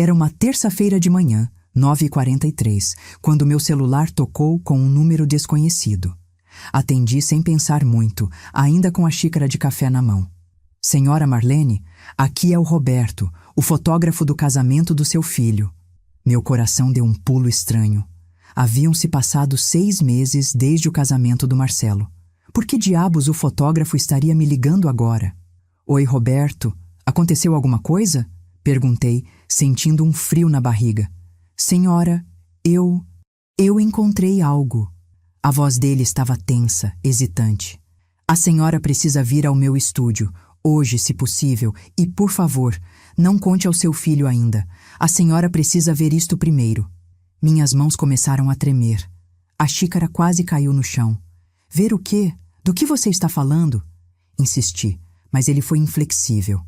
Era uma terça-feira de manhã, 9h43, quando meu celular tocou com um número desconhecido. Atendi sem pensar muito, ainda com a xícara de café na mão. Senhora Marlene, aqui é o Roberto, o fotógrafo do casamento do seu filho. Meu coração deu um pulo estranho. Haviam-se passado 6 meses desde o casamento do Marcelo. Por que diabos o fotógrafo estaria me ligando agora? Oi, Roberto, aconteceu alguma coisa? Perguntei, sentindo um frio na barriga. Senhora, eu encontrei algo. A voz dele estava tensa, hesitante. A senhora precisa vir ao meu estúdio, hoje, se possível, e, por favor, não conte ao seu filho ainda. A senhora precisa ver isto primeiro. Minhas mãos começaram a tremer. A xícara quase caiu no chão. Ver o quê? Do que você está falando? Insisti, mas ele foi inflexível.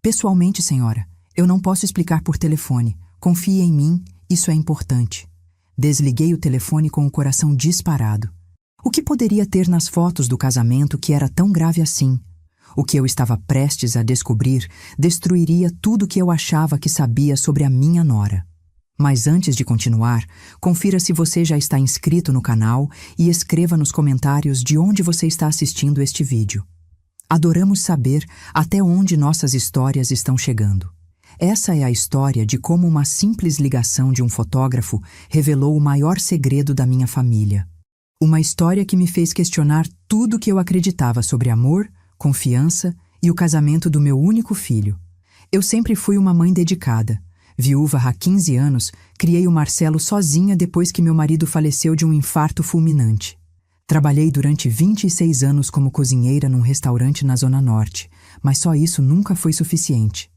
Pessoalmente, senhora, eu não posso explicar por telefone. Confie em mim, isso é importante. Desliguei o telefone com o coração disparado. O que poderia ter nas fotos do casamento que era tão grave assim? O que eu estava prestes a descobrir destruiria tudo que eu achava que sabia sobre a minha nora. Mas antes de continuar, confira se você já está inscrito no canal e escreva nos comentários de onde você está assistindo este vídeo. Adoramos saber até onde nossas histórias estão chegando. Essa é a história de como uma simples ligação de um fotógrafo revelou o maior segredo da minha família. Uma história que me fez questionar tudo que eu acreditava sobre amor, confiança e o casamento do meu único filho. Eu sempre fui uma mãe dedicada. Viúva há 15 anos, criei o Marcelo sozinha depois que meu marido faleceu de um infarto fulminante. Trabalhei durante 26 anos como cozinheira num restaurante na Zona Norte, mas só isso nunca foi suficiente.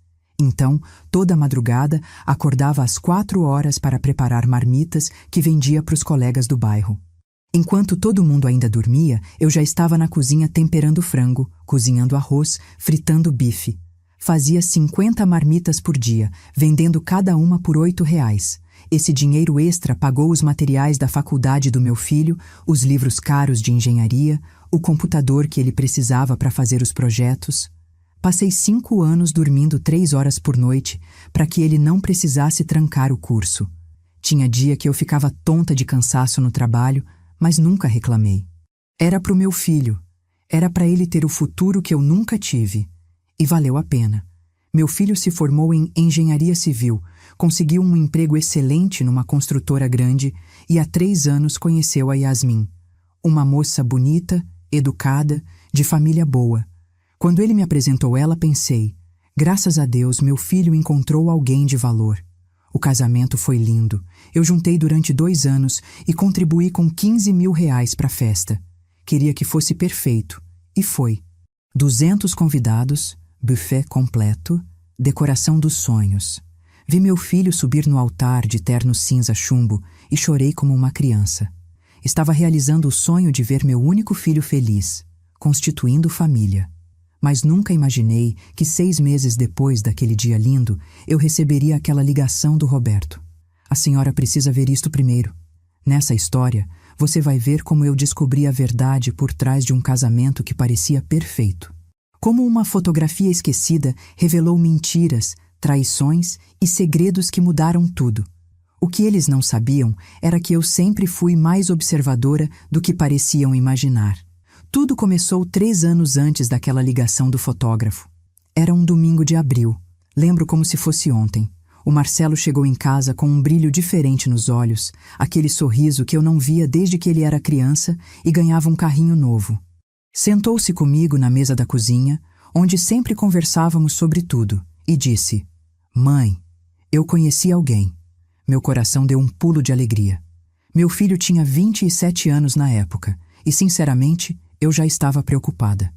Então, toda madrugada, acordava às 4 horas para preparar marmitas que vendia para os colegas do bairro. Enquanto todo mundo ainda dormia, eu já estava na cozinha temperando frango, cozinhando arroz, fritando bife. Fazia 50 marmitas por dia, vendendo cada uma por R$8. Esse dinheiro extra pagou os materiais da faculdade do meu filho, os livros caros de engenharia, o computador que ele precisava para fazer os projetos. Passei 5 anos dormindo 3 horas por noite para que ele não precisasse trancar o curso. Tinha dia que eu ficava tonta de cansaço no trabalho, mas nunca reclamei. Era para o meu filho. Era para ele ter o futuro que eu nunca tive. E valeu a pena. Meu filho se formou em engenharia civil, conseguiu um emprego excelente numa construtora grande e há 3 anos conheceu a Yasmin. Uma moça bonita, educada, de família boa. Quando ele me apresentou ela, pensei, graças a Deus, meu filho encontrou alguém de valor. O casamento foi lindo. Eu juntei durante 2 anos e contribuí com R$15 mil para a festa. Queria que fosse perfeito. E foi. 200 convidados, buffet completo, decoração dos sonhos. Vi meu filho subir no altar de terno cinza chumbo e chorei como uma criança. Estava realizando o sonho de ver meu único filho feliz, constituindo família. Mas nunca imaginei que 6 meses depois daquele dia lindo, eu receberia aquela ligação do Roberto. A senhora precisa ver isto primeiro. Nessa história, você vai ver como eu descobri a verdade por trás de um casamento que parecia perfeito. Como uma fotografia esquecida revelou mentiras, traições e segredos que mudaram tudo. O que eles não sabiam era que eu sempre fui mais observadora do que pareciam imaginar. Tudo começou 3 anos antes daquela ligação do fotógrafo. Era um domingo de abril. Lembro como se fosse ontem. O Marcelo chegou em casa com um brilho diferente nos olhos, aquele sorriso que eu não via desde que ele era criança e ganhava um carrinho novo. Sentou-se comigo na mesa da cozinha, onde sempre conversávamos sobre tudo, e disse, Mãe, eu conheci alguém. Meu coração deu um pulo de alegria. Meu filho tinha 27 anos na época, e sinceramente, eu já estava preocupada.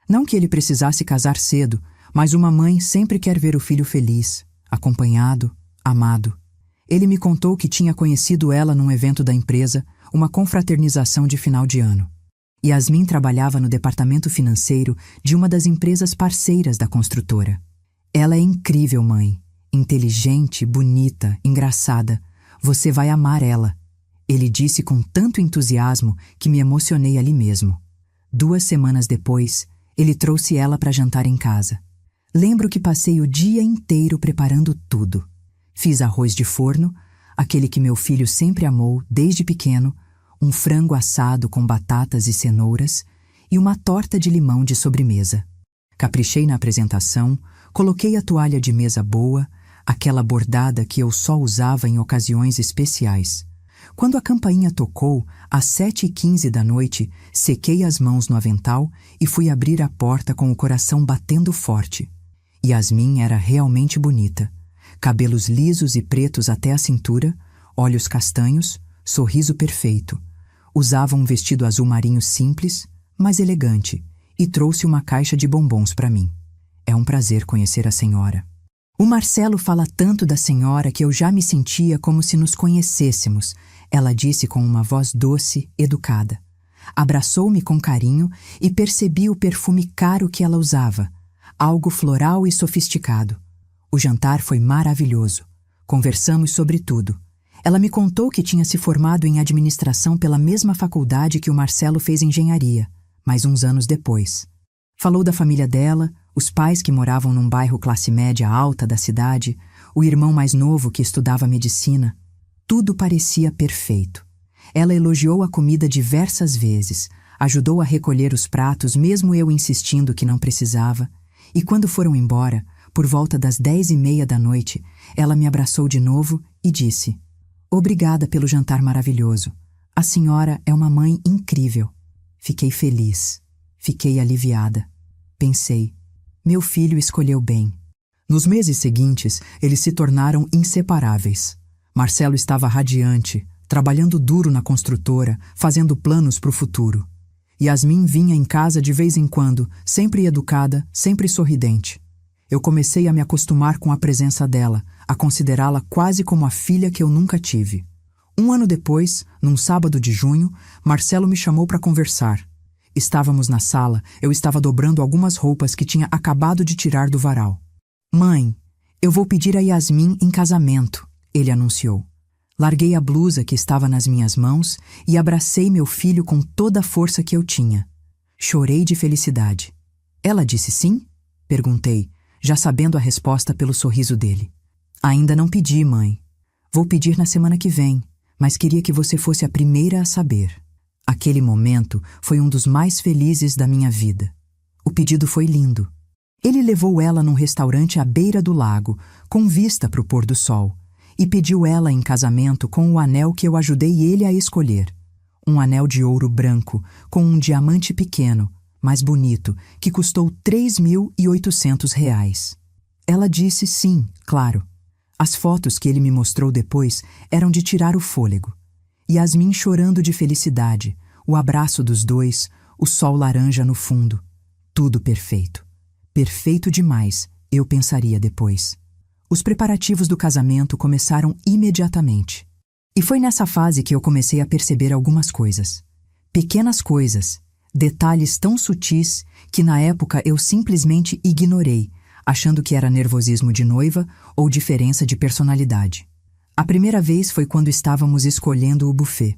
Não que ele precisasse casar cedo, mas uma mãe sempre quer ver o filho feliz, acompanhado, amado. Ele me contou que tinha conhecido ela num evento da empresa, uma confraternização de final de ano. Yasmin trabalhava no departamento financeiro de uma das empresas parceiras da construtora. Ela é incrível, mãe. Inteligente, bonita, engraçada. Você vai amar ela. Ele disse com tanto entusiasmo que me emocionei ali mesmo. 2 semanas depois, ele trouxe ela para jantar em casa. Lembro que passei o dia inteiro preparando tudo. Fiz arroz de forno, aquele que meu filho sempre amou desde pequeno, um frango assado com batatas e cenouras e uma torta de limão de sobremesa. Caprichei na apresentação, coloquei a toalha de mesa boa, aquela bordada que eu só usava em ocasiões especiais. Quando a campainha tocou, às 7h15 da noite, sequei as mãos no avental e fui abrir a porta com o coração batendo forte. Yasmin era realmente bonita. Cabelos lisos e pretos até a cintura, olhos castanhos, sorriso perfeito. Usava um vestido azul marinho simples, mas elegante, e trouxe uma caixa de bombons para mim. É um prazer conhecer a senhora. O Marcelo fala tanto da senhora que eu já me sentia como se nos conhecêssemos, ela disse com uma voz doce, educada. Abraçou-me com carinho e percebi o perfume caro que ela usava, algo floral e sofisticado. O jantar foi maravilhoso. Conversamos sobre tudo. Ela me contou que tinha se formado em administração pela mesma faculdade que o Marcelo fez engenharia, mas uns anos depois. Falou da família dela, os pais que moravam num bairro classe média alta da cidade, o irmão mais novo que estudava medicina. Tudo parecia perfeito. Ela elogiou a comida diversas vezes, ajudou a recolher os pratos mesmo eu insistindo que não precisava, e quando foram embora, por volta das 10h30 da noite, ela me abraçou de novo e disse: "Obrigada pelo jantar maravilhoso. A senhora é uma mãe incrível." Fiquei feliz. Fiquei aliviada. Pensei, meu filho escolheu bem. Nos meses seguintes, eles se tornaram inseparáveis. Marcelo estava radiante, trabalhando duro na construtora, fazendo planos para o futuro. Yasmin vinha em casa de vez em quando, sempre educada, sempre sorridente. Eu comecei a me acostumar com a presença dela, a considerá-la quase como a filha que eu nunca tive. Um ano depois, num sábado de junho, Marcelo me chamou para conversar. Estávamos na sala, eu estava dobrando algumas roupas que tinha acabado de tirar do varal. "Mãe, eu vou pedir a Yasmin em casamento", ele anunciou. Larguei a blusa que estava nas minhas mãos e abracei meu filho com toda a força que eu tinha. Chorei de felicidade. "Ela disse sim?" Perguntei, já sabendo a resposta pelo sorriso dele. "Ainda não pedi, mãe. Vou pedir na semana que vem, mas queria que você fosse a primeira a saber." Aquele momento foi um dos mais felizes da minha vida. O pedido foi lindo. Ele levou ela num restaurante à beira do lago, com vista para o pôr do sol, e pediu ela em casamento com o anel que eu ajudei ele a escolher. Um anel de ouro branco, com um diamante pequeno, mas bonito, que custou R$ 3.800. Ela disse sim, claro. As fotos que ele me mostrou depois eram de tirar o fôlego. Yasmin chorando de felicidade, o abraço dos dois, o sol laranja no fundo. Tudo perfeito. Perfeito demais, eu pensaria depois. Os preparativos do casamento começaram imediatamente. E foi nessa fase que eu comecei a perceber algumas coisas. Pequenas coisas, detalhes tão sutis que na época eu simplesmente ignorei, achando que era nervosismo de noiva ou diferença de personalidade. A primeira vez foi quando estávamos escolhendo o buffet.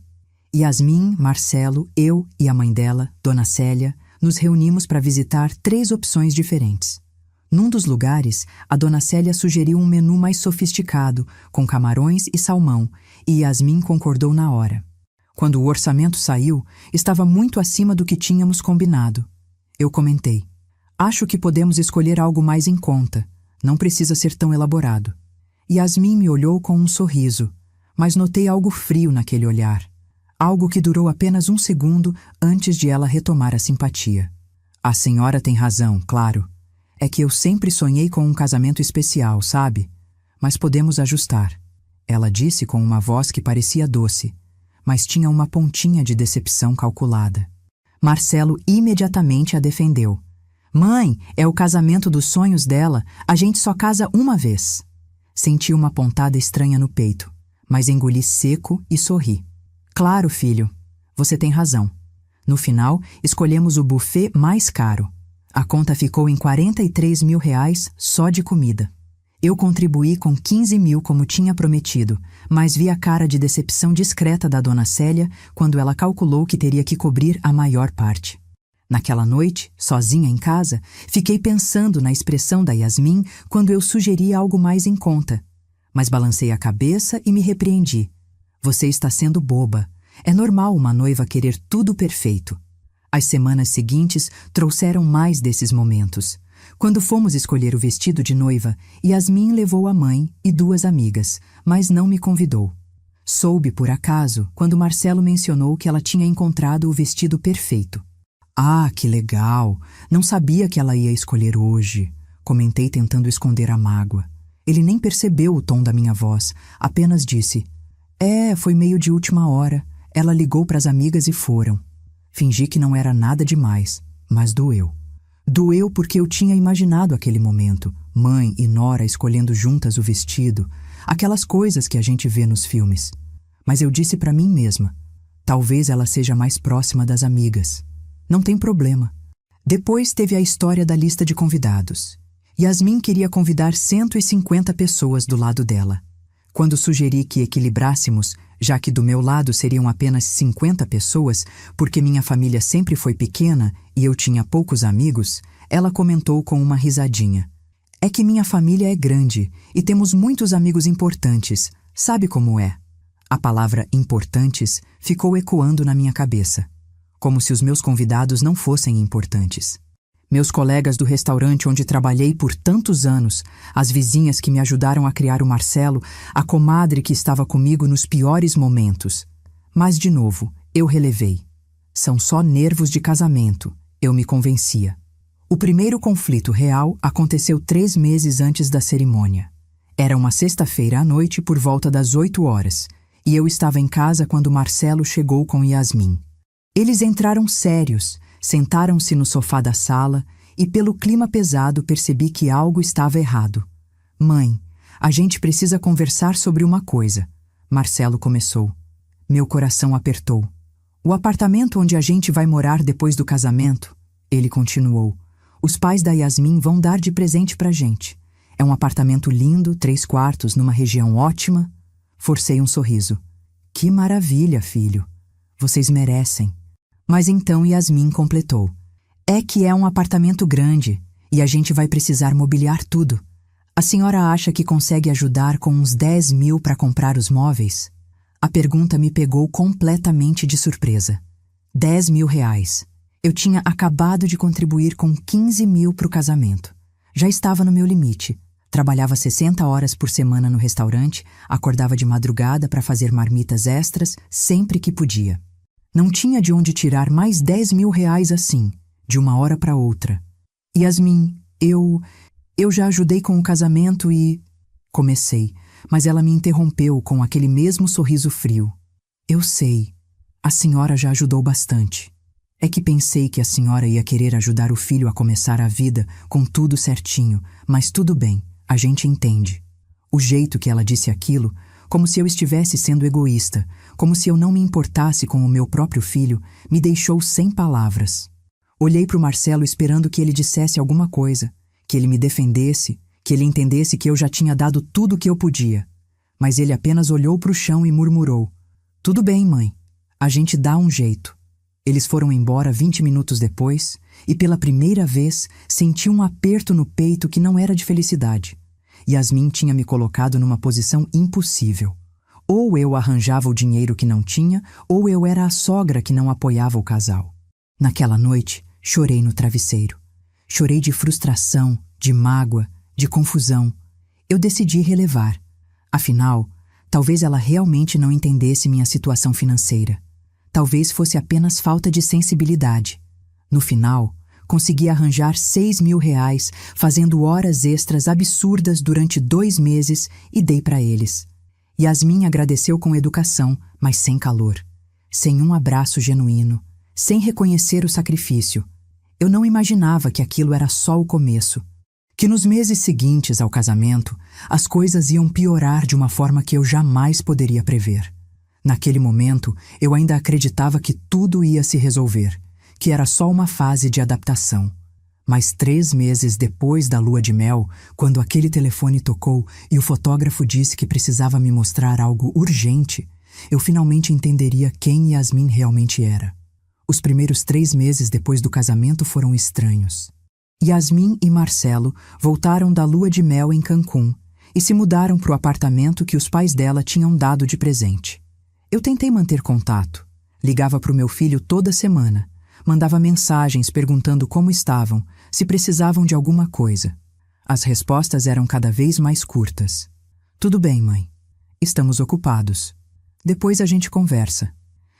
Yasmin, Marcelo, eu e a mãe dela, Dona Célia, nos reunimos para visitar 3 opções diferentes. Num dos lugares, a Dona Célia sugeriu um menu mais sofisticado, com camarões e salmão, e Yasmin concordou na hora. Quando o orçamento saiu, estava muito acima do que tínhamos combinado. Eu comentei: "Acho que podemos escolher algo mais em conta. Não precisa ser tão elaborado." Yasmin me olhou com um sorriso, mas notei algo frio naquele olhar. Algo que durou apenas um segundo antes de ela retomar a simpatia. "A senhora tem razão, claro. É que eu sempre sonhei com um casamento especial, sabe? Mas podemos ajustar." Ela disse com uma voz que parecia doce, mas tinha uma pontinha de decepção calculada. Marcelo imediatamente a defendeu. "Mãe, é o casamento dos sonhos dela. A gente só casa uma vez." Senti uma pontada estranha no peito, mas engoli seco e sorri. "Claro, filho, você tem razão." No final, escolhemos o buffet mais caro. A conta ficou em R$ 43.000 só de comida. Eu contribuí com 15.000 como tinha prometido, mas vi a cara de decepção discreta da Dona Célia quando ela calculou que teria que cobrir a maior parte. Naquela noite, sozinha em casa, fiquei pensando na expressão da Yasmin quando eu sugeri algo mais em conta. Mas balancei a cabeça e me repreendi. Você está sendo boba. É normal uma noiva querer tudo perfeito. As semanas seguintes trouxeram mais desses momentos. Quando fomos escolher o vestido de noiva, Yasmin levou a mãe e 2 amigas, mas não me convidou. Soube por acaso quando Marcelo mencionou que ela tinha encontrado o vestido perfeito. Ah, que legal! Não sabia que ela ia escolher hoje, comentei tentando esconder a mágoa. Ele nem percebeu o tom da minha voz, apenas disse: foi meio de última hora. Ela ligou para as amigas e foram. Fingi que não era nada demais, mas doeu. Doeu porque eu tinha imaginado aquele momento, mãe e nora escolhendo juntas o vestido, aquelas coisas que a gente vê nos filmes. Mas eu disse para mim mesma: talvez ela seja mais próxima das amigas. Não tem problema. Depois teve a história da lista de convidados. Yasmin queria convidar 150 pessoas do lado dela. Quando sugeri que equilibrássemos, já que do meu lado seriam apenas 50 pessoas, porque minha família sempre foi pequena e eu tinha poucos amigos, ela comentou com uma risadinha: é que minha família é grande e temos muitos amigos importantes, sabe como é? A palavra importantes ficou ecoando na minha cabeça, como se os meus convidados não fossem importantes. Meus colegas do restaurante onde trabalhei por tantos anos, as vizinhas que me ajudaram a criar o Marcelo, a comadre que estava comigo nos piores momentos. Mas, de novo, eu relevei. São só nervos de casamento, eu me convencia. O primeiro conflito real aconteceu 3 meses antes da cerimônia. Era uma sexta-feira à noite por volta das 8 horas, e eu estava em casa quando Marcelo chegou com Yasmin. Eles entraram sérios, sentaram-se no sofá da sala e pelo clima pesado percebi que algo estava errado. Mãe, a gente precisa conversar sobre uma coisa, Marcelo começou. Meu coração apertou. O apartamento onde a gente vai morar depois do casamento, ele continuou. Os pais da Yasmin vão dar de presente pra gente. É um apartamento lindo, 3 quartos, numa região ótima. Forcei um sorriso. Que maravilha, filho. Vocês merecem. Mas então Yasmin completou. É que é um apartamento grande e a gente vai precisar mobiliar tudo. A senhora acha que consegue ajudar com uns 10 mil para comprar os móveis? A pergunta me pegou completamente de surpresa. 10 mil reais. Eu tinha acabado de contribuir com 15 mil para o casamento. Já estava no meu limite. Trabalhava 60 horas por semana no restaurante, acordava de madrugada para fazer marmitas extras sempre que podia. Não tinha de onde tirar mais 10 mil reais assim, de uma hora para outra. Yasmin, eu já ajudei com o casamento e... Comecei, mas ela me interrompeu com aquele mesmo sorriso frio. Eu sei, a senhora já ajudou bastante. É que pensei que a senhora ia querer ajudar o filho a começar a vida com tudo certinho, mas tudo bem, a gente entende. O jeito que ela disse aquilo, como se eu estivesse sendo egoísta, como se eu não me importasse com o meu próprio filho, me deixou sem palavras. Olhei para o Marcelo esperando que ele dissesse alguma coisa, que ele me defendesse, que ele entendesse que eu já tinha dado tudo o que eu podia. Mas ele apenas olhou para o chão e murmurou: tudo bem, mãe, a gente dá um jeito. Eles foram embora 20 minutos depois e pela primeira vez senti um aperto no peito que não era de felicidade. Yasmin tinha me colocado numa posição impossível. Ou eu arranjava o dinheiro que não tinha, ou eu era a sogra que não apoiava o casal. Naquela noite, chorei no travesseiro. Chorei de frustração, de mágoa, de confusão. Eu decidi relevar. Afinal, talvez ela realmente não entendesse minha situação financeira. Talvez fosse apenas falta de sensibilidade. No final, consegui arranjar 6 mil reais, fazendo horas extras absurdas durante 2 meses e dei para eles. Yasmin agradeceu com educação, mas sem calor. Sem um abraço genuíno, sem reconhecer o sacrifício. Eu não imaginava que aquilo era só o começo. Que nos meses seguintes ao casamento, as coisas iam piorar de uma forma que eu jamais poderia prever. Naquele momento, eu ainda acreditava que tudo ia se resolver, que era só uma fase de adaptação. Mas 3 meses depois da lua de mel, quando aquele telefone tocou e o fotógrafo disse que precisava me mostrar algo urgente, eu finalmente entenderia quem Yasmin realmente era. Os primeiros 3 meses depois do casamento foram estranhos. Yasmin e Marcelo voltaram da lua de mel em Cancún e se mudaram para o apartamento que os pais dela tinham dado de presente. Eu tentei manter contato. Ligava para o meu filho toda semana. Mandava mensagens perguntando como estavam, se precisavam de alguma coisa. As respostas eram cada vez mais curtas. Tudo bem, mãe. Estamos ocupados. Depois a gente conversa.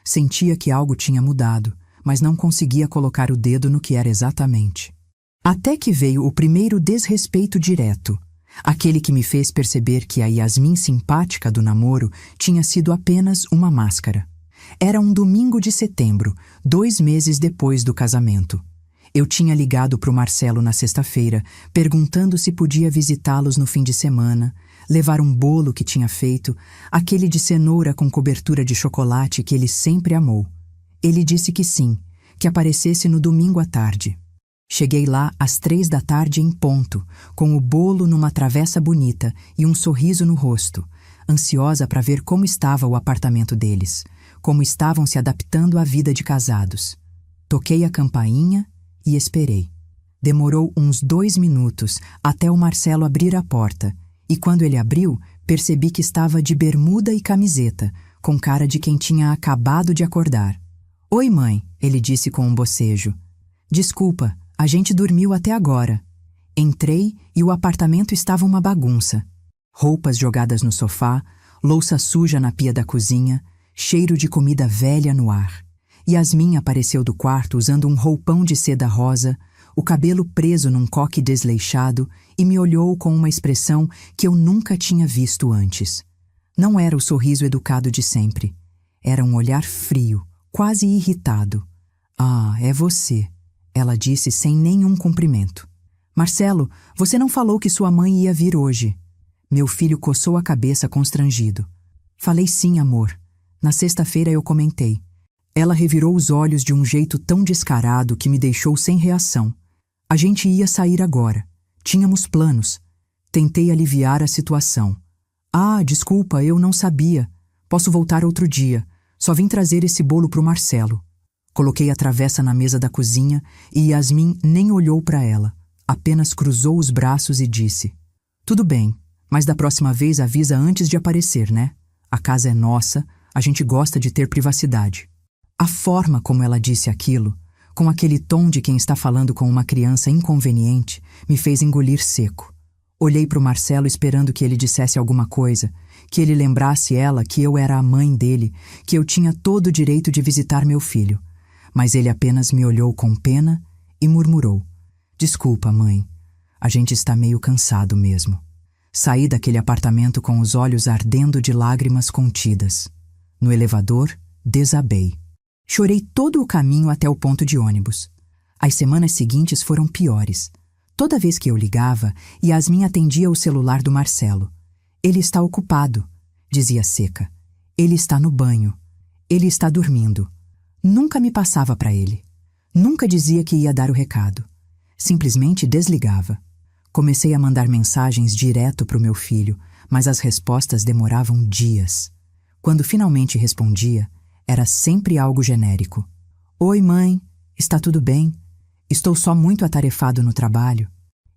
Sentia que algo tinha mudado, mas não conseguia colocar o dedo no que era exatamente. Até que veio o primeiro desrespeito direto. Aquele que me fez perceber que a Yasmin simpática do namoro tinha sido apenas uma máscara. Era um domingo de setembro, 2 meses depois do casamento. Eu tinha ligado para o Marcelo na sexta-feira, perguntando se podia visitá-los no fim de semana, levar um bolo que tinha feito, aquele de cenoura com cobertura de chocolate que ele sempre amou. Ele disse que sim, que aparecesse no domingo à tarde. Cheguei lá às 3 da tarde em ponto, com o bolo numa travessa bonita e um sorriso no rosto, ansiosa para ver como estava o apartamento deles, como estavam se adaptando à vida de casados. Toquei a campainha e esperei. Demorou uns 2 minutos até o Marcelo abrir a porta, e quando ele abriu, percebi que estava de bermuda e camiseta, com cara de quem tinha acabado de acordar. "Oi, mãe", ele disse com um bocejo. "Desculpa, a gente dormiu até agora." Entrei e o apartamento estava uma bagunça. Roupas jogadas no sofá, louça suja na pia da cozinha, cheiro de comida velha no ar. Yasmin apareceu do quarto usando um roupão de seda rosa, o cabelo preso num coque desleixado, e me olhou com uma expressão que eu nunca tinha visto antes. Não era o sorriso educado de sempre. Era um olhar frio, quase irritado. "Ah, é você", ela disse sem nenhum cumprimento. "Marcelo, você não falou que sua mãe ia vir hoje." Meu filho coçou a cabeça constrangido. "Falei sim, amor. Na sexta-feira eu comentei." Ela revirou os olhos de um jeito tão descarado que me deixou sem reação. "A gente ia sair agora. Tínhamos planos." Tentei aliviar a situação. "Ah, desculpa, eu não sabia. Posso voltar outro dia. Só vim trazer esse bolo pro Marcelo." Coloquei a travessa na mesa da cozinha e Yasmin nem olhou para ela. Apenas cruzou os braços e disse: "Tudo bem, mas da próxima vez avisa antes de aparecer, né? A casa é nossa, a gente gosta de ter privacidade." A forma como ela disse aquilo, com aquele tom de quem está falando com uma criança inconveniente, me fez engolir seco. Olhei para o Marcelo esperando que ele dissesse alguma coisa, que ele lembrasse ela que eu era a mãe dele, que eu tinha todo o direito de visitar meu filho. Mas ele apenas me olhou com pena e murmurou: "Desculpa, mãe. A gente está meio cansado mesmo." Saí daquele apartamento com os olhos ardendo de lágrimas contidas. No elevador, desabei. Chorei todo o caminho até o ponto de ônibus. As semanas seguintes foram piores. Toda vez que eu ligava, Yasmin atendia o celular do Marcelo. "Ele está ocupado", dizia seca. "Ele está no banho. Ele está dormindo." Nunca me passava para ele. Nunca dizia que ia dar o recado. Simplesmente desligava. Comecei a mandar mensagens direto para o meu filho, mas as respostas demoravam dias. Quando finalmente respondia, era sempre algo genérico. "Oi, mãe. Está tudo bem? Estou só muito atarefado no trabalho."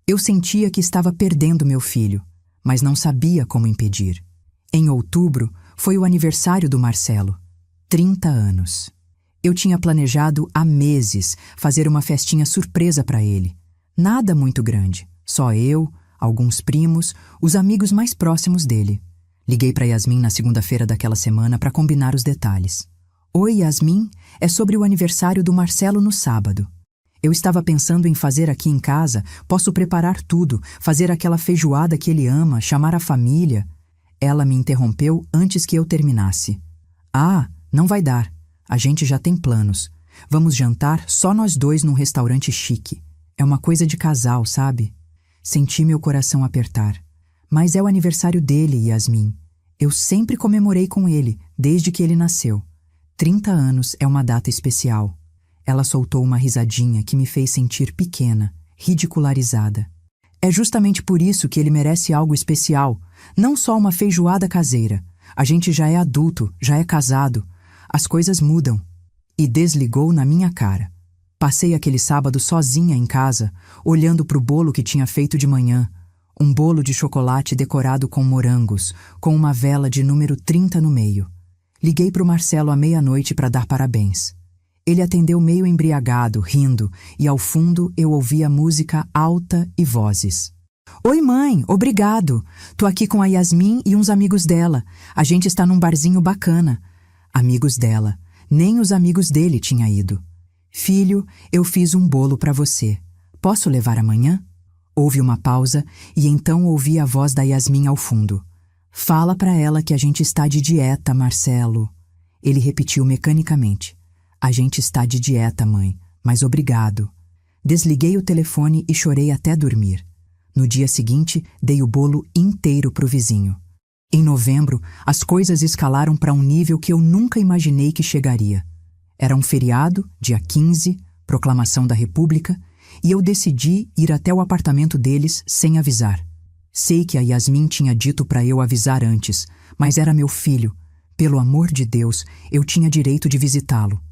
Eu sentia que estava perdendo meu filho, mas não sabia como impedir. Em outubro, foi o aniversário do Marcelo. 30 anos. Eu tinha planejado há meses fazer uma festinha surpresa para ele. Nada muito grande. Só eu, alguns primos, os amigos mais próximos dele. Liguei para Yasmin na segunda-feira daquela semana para combinar os detalhes. "Oi, Yasmin, é sobre o aniversário do Marcelo no sábado. Eu estava pensando em fazer aqui em casa, posso preparar tudo, fazer aquela feijoada que ele ama, chamar a família." Ela me interrompeu antes que eu terminasse. "Ah, não vai dar. A gente já tem planos. Vamos jantar só nós dois num restaurante chique. É uma coisa de casal, sabe?" Senti meu coração apertar. "Mas é o aniversário dele, Yasmin. Eu sempre comemorei com ele, desde que ele nasceu. 30 anos é uma data especial." Ela soltou uma risadinha que me fez sentir pequena, ridicularizada. "É justamente por isso que ele merece algo especial, não só uma feijoada caseira. A gente já é adulto, já é casado. As coisas mudam." E desligou na minha cara. Passei aquele sábado sozinha em casa, olhando para o bolo que tinha feito de manhã. Um bolo de chocolate decorado com morangos, com uma vela de número 30 no meio. Liguei para o Marcelo à meia-noite para dar parabéns. Ele atendeu meio embriagado, rindo, e ao fundo eu ouvia música alta e vozes. Oi, mãe, obrigado. Tô aqui com a Yasmin e uns amigos dela. A gente está num barzinho bacana. Amigos dela. Nem os amigos dele tinha ido. Filho, eu fiz um bolo para você. Posso levar amanhã? Houve uma pausa e então ouvi a voz da Yasmin ao fundo. Fala para ela que a gente está de dieta, Marcelo. Ele repetiu mecanicamente. A gente está de dieta, mãe, mas obrigado. Desliguei o telefone e chorei até dormir. No dia seguinte, dei o bolo inteiro pro vizinho. Em novembro, as coisas escalaram para um nível que eu nunca imaginei que chegaria. Era um feriado, dia 15, proclamação da República, e eu decidi ir até o apartamento deles sem avisar. Sei que a Yasmin tinha dito para eu avisar antes, mas era meu filho. Pelo amor de Deus, eu tinha direito de visitá-lo.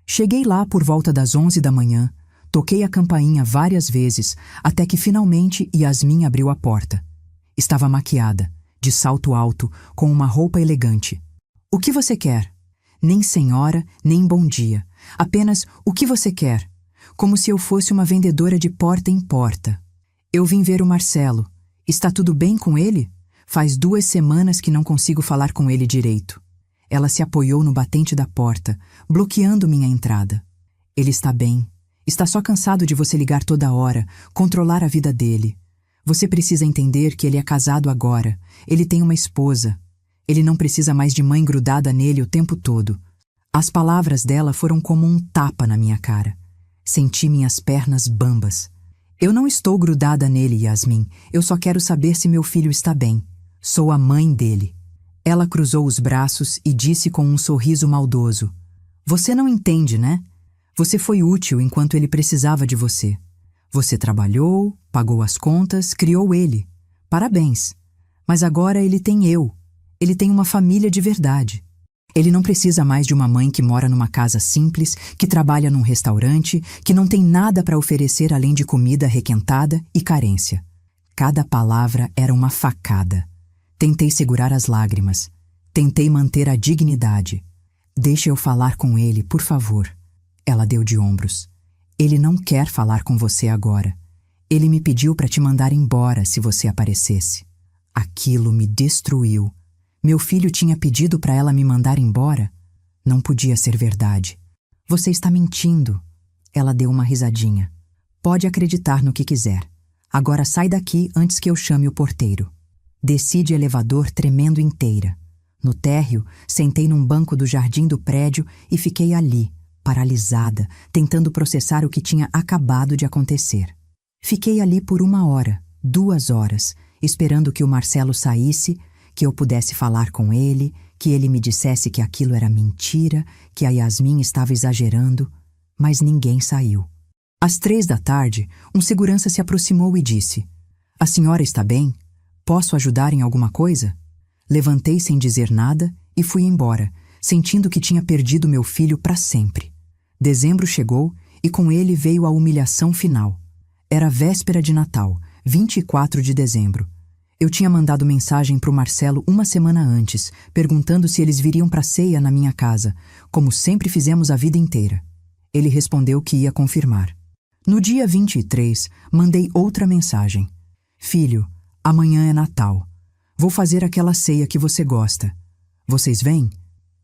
Cheguei lá por volta das 11 da manhã, toquei a campainha várias vezes, até que finalmente Yasmin abriu a porta. Estava maquiada, de salto alto, com uma roupa elegante. O que você quer? Nem senhora, nem bom dia. Apenas o que você quer? Como se eu fosse uma vendedora de porta em porta. Eu vim ver o Marcelo. Está tudo bem com ele? Faz 2 semanas que não consigo falar com ele direito. Ela se apoiou no batente da porta, bloqueando minha entrada. Ele está bem. Está só cansado de você ligar toda hora, controlar a vida dele. Você precisa entender que ele é casado agora. Ele tem uma esposa. Ele não precisa mais de mãe grudada nele o tempo todo. As palavras dela foram como um tapa na minha cara. Senti minhas pernas bambas. Eu não estou grudada nele, Yasmin. Eu só quero saber se meu filho está bem. Sou a mãe dele. Ela cruzou os braços e disse com um sorriso maldoso. Você não entende, né? Você foi útil enquanto ele precisava de você. Você trabalhou, pagou as contas, criou ele. Parabéns. Mas agora ele tem eu. Ele tem uma família de verdade. Ele não precisa mais de uma mãe que mora numa casa simples, que trabalha num restaurante, que não tem nada para oferecer além de comida requentada e carência. Cada palavra era uma facada. Tentei segurar as lágrimas. Tentei manter a dignidade. Deixe eu falar com ele, por favor. Ela deu de ombros. Ele não quer falar com você agora. Ele me pediu para te mandar embora se você aparecesse. Aquilo me destruiu. Meu filho tinha pedido para ela me mandar embora? Não podia ser verdade. Você está mentindo. Ela deu uma risadinha. Pode acreditar no que quiser. Agora sai daqui antes que eu chame o porteiro. Desci de elevador tremendo inteira. No térreo, sentei num banco do jardim do prédio e fiquei ali, paralisada, tentando processar o que tinha acabado de acontecer. Fiquei ali por 1 hora, 2 horas, esperando que o Marcelo saísse, que eu pudesse falar com ele, que ele me dissesse que aquilo era mentira, que a Yasmin estava exagerando, mas ninguém saiu. Às 3 da tarde, um segurança se aproximou e disse: A senhora está bem? Posso ajudar em alguma coisa? Levantei sem dizer nada e fui embora, sentindo que tinha perdido meu filho para sempre. Dezembro chegou e com ele veio a humilhação final. Era véspera de Natal, 24 de dezembro. Eu tinha mandado mensagem para o Marcelo 1 semana antes, perguntando se eles viriam para a ceia na minha casa, como sempre fizemos a vida inteira. Ele respondeu que ia confirmar. No dia 23, mandei outra mensagem. Filho, amanhã é Natal. Vou fazer aquela ceia que você gosta. Vocês vêm?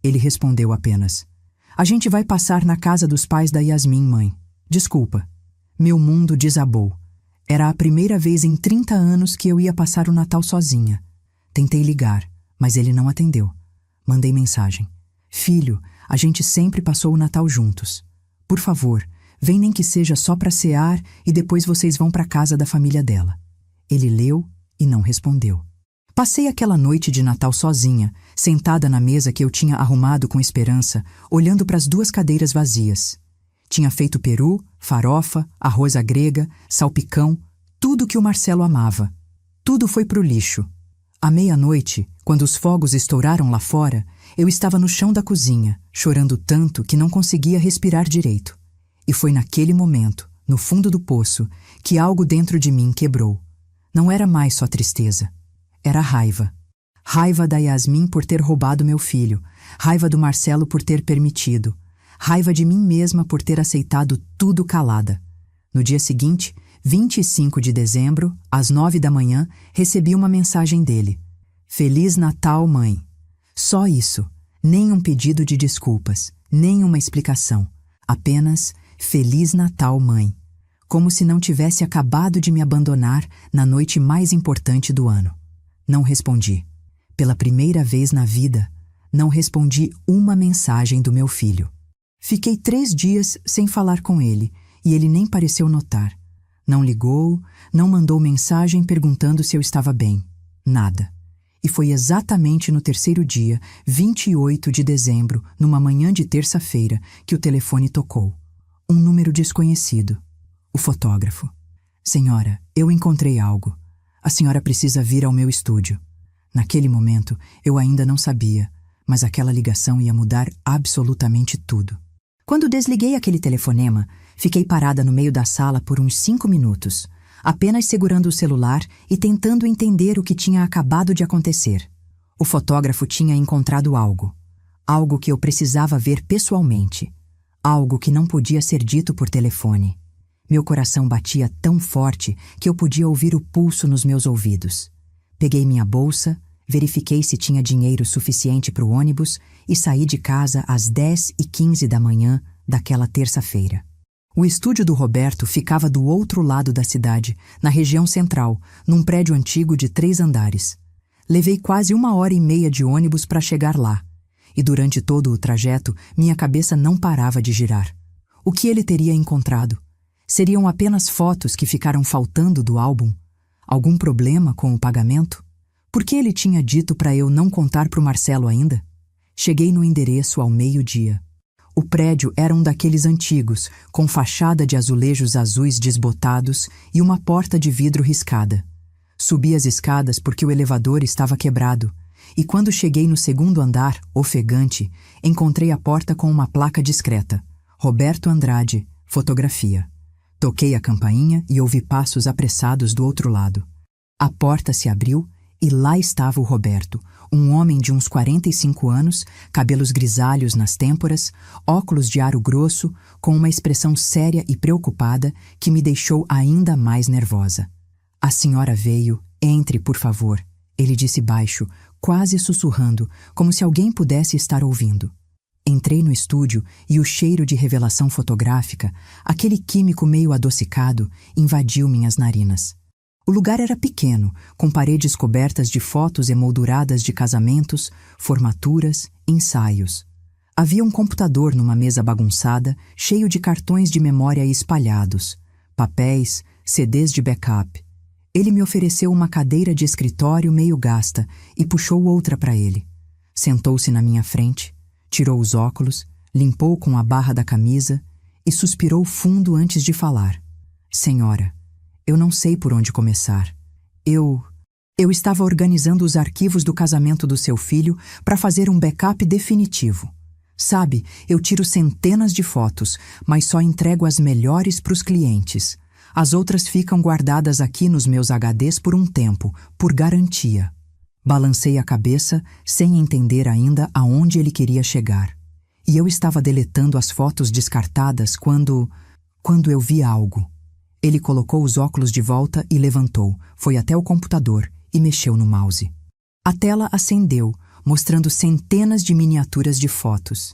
Ele respondeu apenas: A gente vai passar na casa dos pais da Yasmin, mãe. Desculpa. Meu mundo desabou. Era a primeira vez em 30 anos que eu ia passar o Natal sozinha. Tentei ligar, mas ele não atendeu. Mandei mensagem: Filho, a gente sempre passou o Natal juntos. Por favor, vem nem que seja só para cear e depois vocês vão para a casa da família dela. Ele leu e não respondeu. Passei aquela noite de Natal sozinha, sentada na mesa que eu tinha arrumado com esperança, olhando para as 2 cadeiras vazias. Tinha feito peru, farofa, arroz à grega, salpicão, tudo que o Marcelo amava. Tudo foi pro lixo. À meia-noite, quando os fogos estouraram lá fora, eu estava no chão da cozinha, chorando tanto que não conseguia respirar direito. E foi naquele momento, no fundo do poço, que algo dentro de mim quebrou. Não era mais só tristeza. Era raiva. Raiva da Yasmin por ter roubado meu filho. Raiva do Marcelo por ter permitido. Raiva de mim mesma por ter aceitado tudo calada. No dia seguinte, 25 de dezembro, às 9 da manhã, recebi uma mensagem dele. Feliz Natal, mãe. Só isso. Nem um pedido de desculpas. Nem uma explicação. Apenas Feliz Natal, mãe. Como se não tivesse acabado de me abandonar na noite mais importante do ano. Não respondi. Pela primeira vez na vida, não respondi uma mensagem do meu filho. Fiquei 3 dias sem falar com ele e ele nem pareceu notar. Não ligou, não mandou mensagem perguntando se eu estava bem. Nada. E foi exatamente no 3º dia, 28 de dezembro, numa manhã de terça-feira, que o telefone tocou. Um número desconhecido. O fotógrafo. Senhora, eu encontrei algo. A senhora precisa vir ao meu estúdio. Naquele momento, eu ainda não sabia, mas aquela ligação ia mudar absolutamente tudo. Quando desliguei aquele telefonema, fiquei parada no meio da sala por uns 5 minutos, apenas segurando o celular e tentando entender o que tinha acabado de acontecer. O fotógrafo tinha encontrado algo. Algo que eu precisava ver pessoalmente. Algo que não podia ser dito por telefone. Meu coração batia tão forte que eu podia ouvir o pulso nos meus ouvidos. Peguei minha bolsa, verifiquei se tinha dinheiro suficiente para o ônibus e saí de casa às 10h15 da manhã daquela terça-feira. O estúdio do Roberto ficava do outro lado da cidade, na região central, num prédio antigo de 3 andares. Levei quase 1h30 de ônibus para chegar lá, e durante todo o trajeto minha cabeça não parava de girar. O que ele teria encontrado? Seriam apenas fotos que ficaram faltando do álbum? Algum problema com o pagamento? Por que ele tinha dito para eu não contar para o Marcelo ainda? Cheguei no endereço ao meio-dia. O prédio era um daqueles antigos, com fachada de azulejos azuis desbotados e uma porta de vidro riscada. Subi as escadas porque o elevador estava quebrado, e quando cheguei no 2º andar, ofegante, encontrei a porta com uma placa discreta. Roberto Andrade, fotografia. Toquei a campainha e ouvi passos apressados do outro lado. A porta se abriu e lá estava o Roberto, um homem de uns 45 anos, cabelos grisalhos nas têmporas, óculos de aro grosso, com uma expressão séria e preocupada que me deixou ainda mais nervosa. A senhora veio, entre, por favor, ele disse baixo, quase sussurrando, como se alguém pudesse estar ouvindo. Entrei no estúdio e o cheiro de revelação fotográfica, aquele químico meio adocicado, invadiu minhas narinas. O lugar era pequeno, com paredes cobertas de fotos emolduradas de casamentos, formaturas, ensaios. Havia um computador numa mesa bagunçada, cheio de cartões de memória espalhados, papéis, CDs de backup. Ele me ofereceu uma cadeira de escritório meio gasta e puxou outra para ele. Sentou-se na minha frente, tirou os óculos, limpou com a barra da camisa e suspirou fundo antes de falar. Senhora, eu não sei por onde começar. Eu estava organizando os arquivos do casamento do seu filho para fazer um backup definitivo. Sabe, eu tiro centenas de fotos, mas só entrego as melhores para os clientes. As outras ficam guardadas aqui nos meus HDs por um tempo, por garantia. Balancei a cabeça, sem entender ainda aonde ele queria chegar. E eu estava deletando as fotos descartadas quando eu vi algo. Ele colocou os óculos de volta e levantou, foi até o computador e mexeu no mouse. A tela acendeu, mostrando centenas de miniaturas de fotos.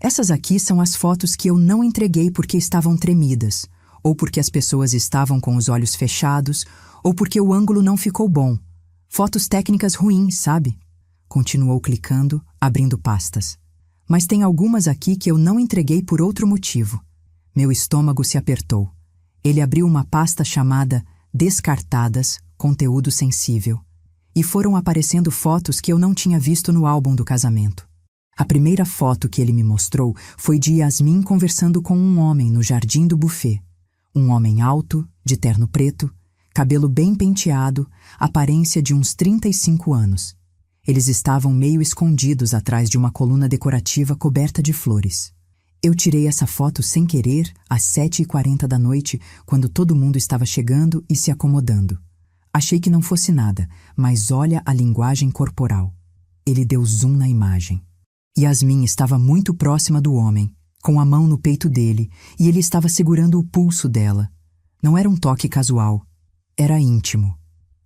Essas aqui são as fotos que eu não entreguei porque estavam tremidas, ou porque as pessoas estavam com os olhos fechados, ou porque o ângulo não ficou bom. Fotos técnicas ruins, sabe? Continuou clicando, abrindo pastas. Mas tem algumas aqui que eu não entreguei por outro motivo. Meu estômago se apertou. Ele abriu uma pasta chamada Descartadas, Conteúdo Sensível. E foram aparecendo fotos que eu não tinha visto no álbum do casamento. A primeira foto que ele me mostrou foi de Yasmin conversando com um homem no jardim do buffet. Um homem alto, de terno preto, cabelo bem penteado, aparência de uns 35 anos. Eles estavam meio escondidos atrás de uma coluna decorativa coberta de flores. Eu tirei essa foto sem querer às 7h40 da noite, quando todo mundo estava chegando e se acomodando. Achei que não fosse nada, mas olha a linguagem corporal. Ele deu zoom na imagem. Yasmin estava muito próxima do homem, com a mão no peito dele, e ele estava segurando o pulso dela. Não era um toque casual. Era íntimo.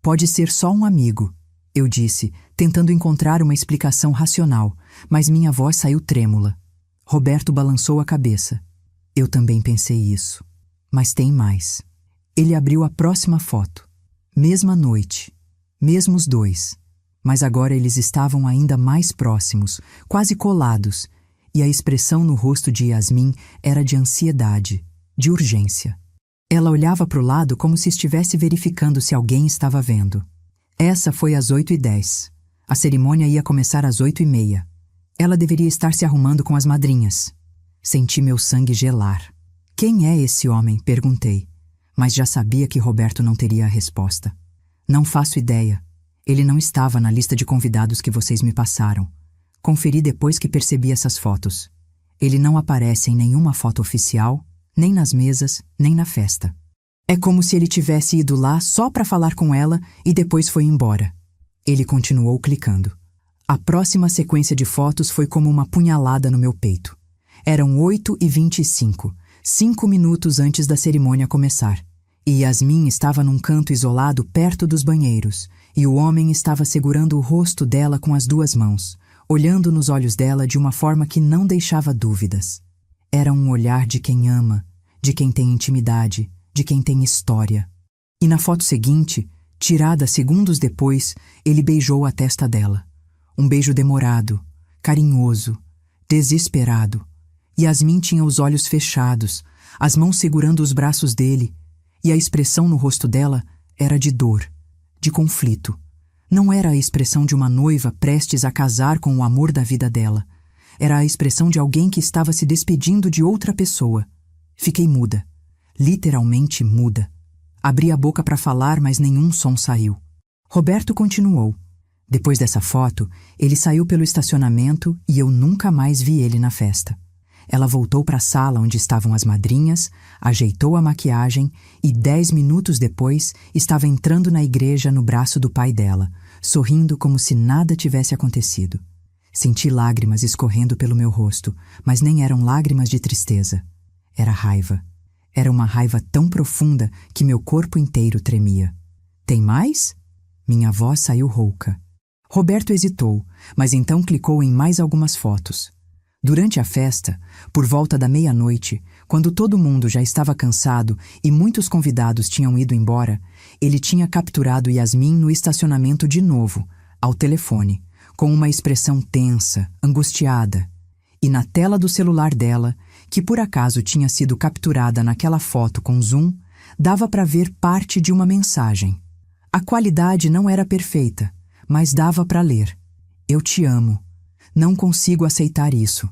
Pode ser só um amigo, eu disse, tentando encontrar uma explicação racional, mas minha voz saiu trêmula. Roberto balançou a cabeça. Eu também pensei isso. Mas tem mais. Ele abriu a próxima foto. Mesma noite. Mesmos dois. Mas agora eles estavam ainda mais próximos, quase colados, e a expressão no rosto de Yasmin era de ansiedade, de urgência. Ela olhava para o lado como se estivesse verificando se alguém estava vendo. Essa foi às 8h10. A cerimônia ia começar às 8h30. Ela deveria estar se arrumando com as madrinhas. Senti meu sangue gelar. Quem é esse homem? Perguntei. Mas já sabia que Roberto não teria a resposta. Não faço ideia. Ele não estava na lista de convidados que vocês me passaram. Conferi depois que percebi essas fotos. Ele não aparece em nenhuma foto oficial, nem nas mesas, nem na festa. É como se ele tivesse ido lá só para falar com ela e depois foi embora. Ele continuou clicando. A próxima sequência de fotos foi como uma punhalada no meu peito. Eram 8h25, 5 minutos antes da cerimônia começar. E Yasmin estava num canto isolado perto dos banheiros, e o homem estava segurando o rosto dela com as duas mãos, olhando nos olhos dela de uma forma que não deixava dúvidas. Era um olhar de quem ama, de quem tem intimidade, de quem tem história. E na foto seguinte, tirada segundos depois, ele beijou a testa dela. Um beijo demorado, carinhoso, desesperado. Yasmin tinha os olhos fechados, as mãos segurando os braços dele, e a expressão no rosto dela era de dor, de conflito. Não era a expressão de uma noiva prestes a casar com o amor da vida dela. Era a expressão de alguém que estava se despedindo de outra pessoa. Fiquei muda, literalmente muda. Abri a boca para falar, mas nenhum som saiu. Roberto continuou. Depois dessa foto, ele saiu pelo estacionamento e eu nunca mais vi ele na festa. Ela voltou para a sala onde estavam as madrinhas, ajeitou a maquiagem e 10 minutos depois estava entrando na igreja no braço do pai dela, sorrindo como se nada tivesse acontecido. Senti lágrimas escorrendo pelo meu rosto, mas nem eram lágrimas de tristeza. Era raiva. Era uma raiva tão profunda que meu corpo inteiro tremia. Tem mais? Minha voz saiu rouca. Roberto hesitou, mas então clicou em mais algumas fotos. Durante a festa, por volta da meia-noite, quando todo mundo já estava cansado e muitos convidados tinham ido embora, ele tinha capturado Yasmin no estacionamento de novo, ao telefone, com uma expressão tensa, angustiada. E na tela do celular dela, que por acaso tinha sido capturada naquela foto com zoom, dava para ver parte de uma mensagem. A qualidade não era perfeita, mas dava para ler. Eu te amo. Não consigo aceitar isso.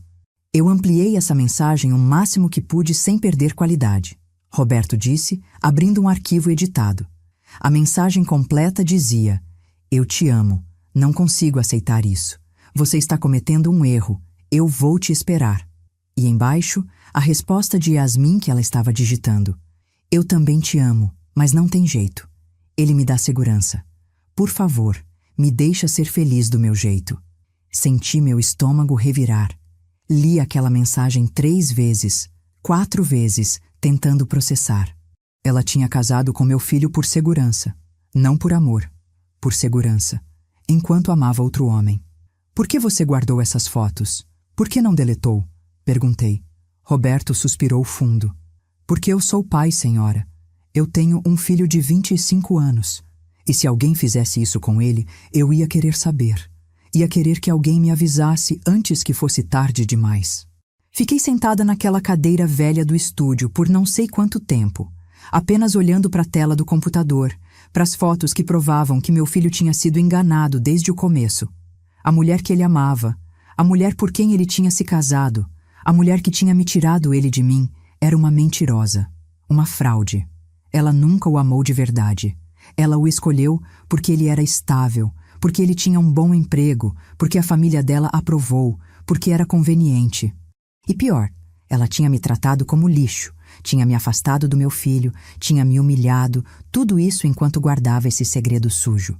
Eu ampliei essa mensagem o máximo que pude sem perder qualidade. Roberto disse, abrindo um arquivo editado. A mensagem completa dizia: eu te amo. Não consigo aceitar isso. Você está cometendo um erro. Eu vou te esperar. E embaixo, a resposta de Yasmin que ela estava digitando. Eu também te amo, mas não tem jeito. Ele me dá segurança. Por favor, me deixa ser feliz do meu jeito. Senti meu estômago revirar. Li aquela mensagem 3 vezes, 4 vezes, tentando processar. Ela tinha casado com meu filho por segurança. Não por amor. Por segurança. Enquanto amava outro homem. Por que você guardou essas fotos? Por que não deletou? Perguntei. Roberto suspirou fundo. Porque eu sou pai, senhora. Eu tenho um filho de 25 anos. E se alguém fizesse isso com ele, eu ia querer saber. Ia querer que alguém me avisasse antes que fosse tarde demais. Fiquei sentada naquela cadeira velha do estúdio por não sei quanto tempo, apenas olhando para a tela do computador, para as fotos que provavam que meu filho tinha sido enganado desde o começo. A mulher que ele amava, a mulher por quem ele tinha se casado, a mulher que tinha me tirado ele de mim, era uma mentirosa, uma fraude. Ela nunca o amou de verdade. Ela o escolheu porque ele era estável, porque ele tinha um bom emprego, porque a família dela aprovou, porque era conveniente. E pior, ela tinha me tratado como lixo, tinha me afastado do meu filho, tinha me humilhado, tudo isso enquanto guardava esse segredo sujo.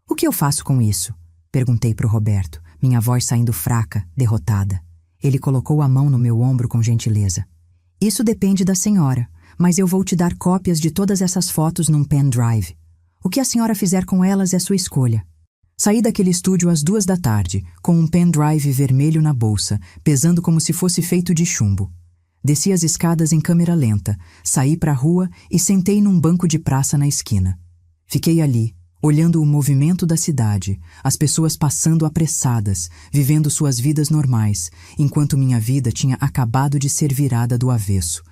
O que eu faço com isso? Perguntei para o Roberto, minha voz saindo fraca, derrotada. Ele colocou a mão no meu ombro com gentileza. Isso depende da senhora, mas eu vou te dar cópias de todas essas fotos num pendrive. O que a senhora fizer com elas é sua escolha. Saí daquele estúdio às 2 da tarde, com um pendrive vermelho na bolsa, pesando como se fosse feito de chumbo. Desci as escadas em câmera lenta, saí para a rua e sentei num banco de praça na esquina. Fiquei ali, olhando o movimento da cidade, as pessoas passando apressadas, vivendo suas vidas normais, enquanto minha vida tinha acabado de ser virada do avesso.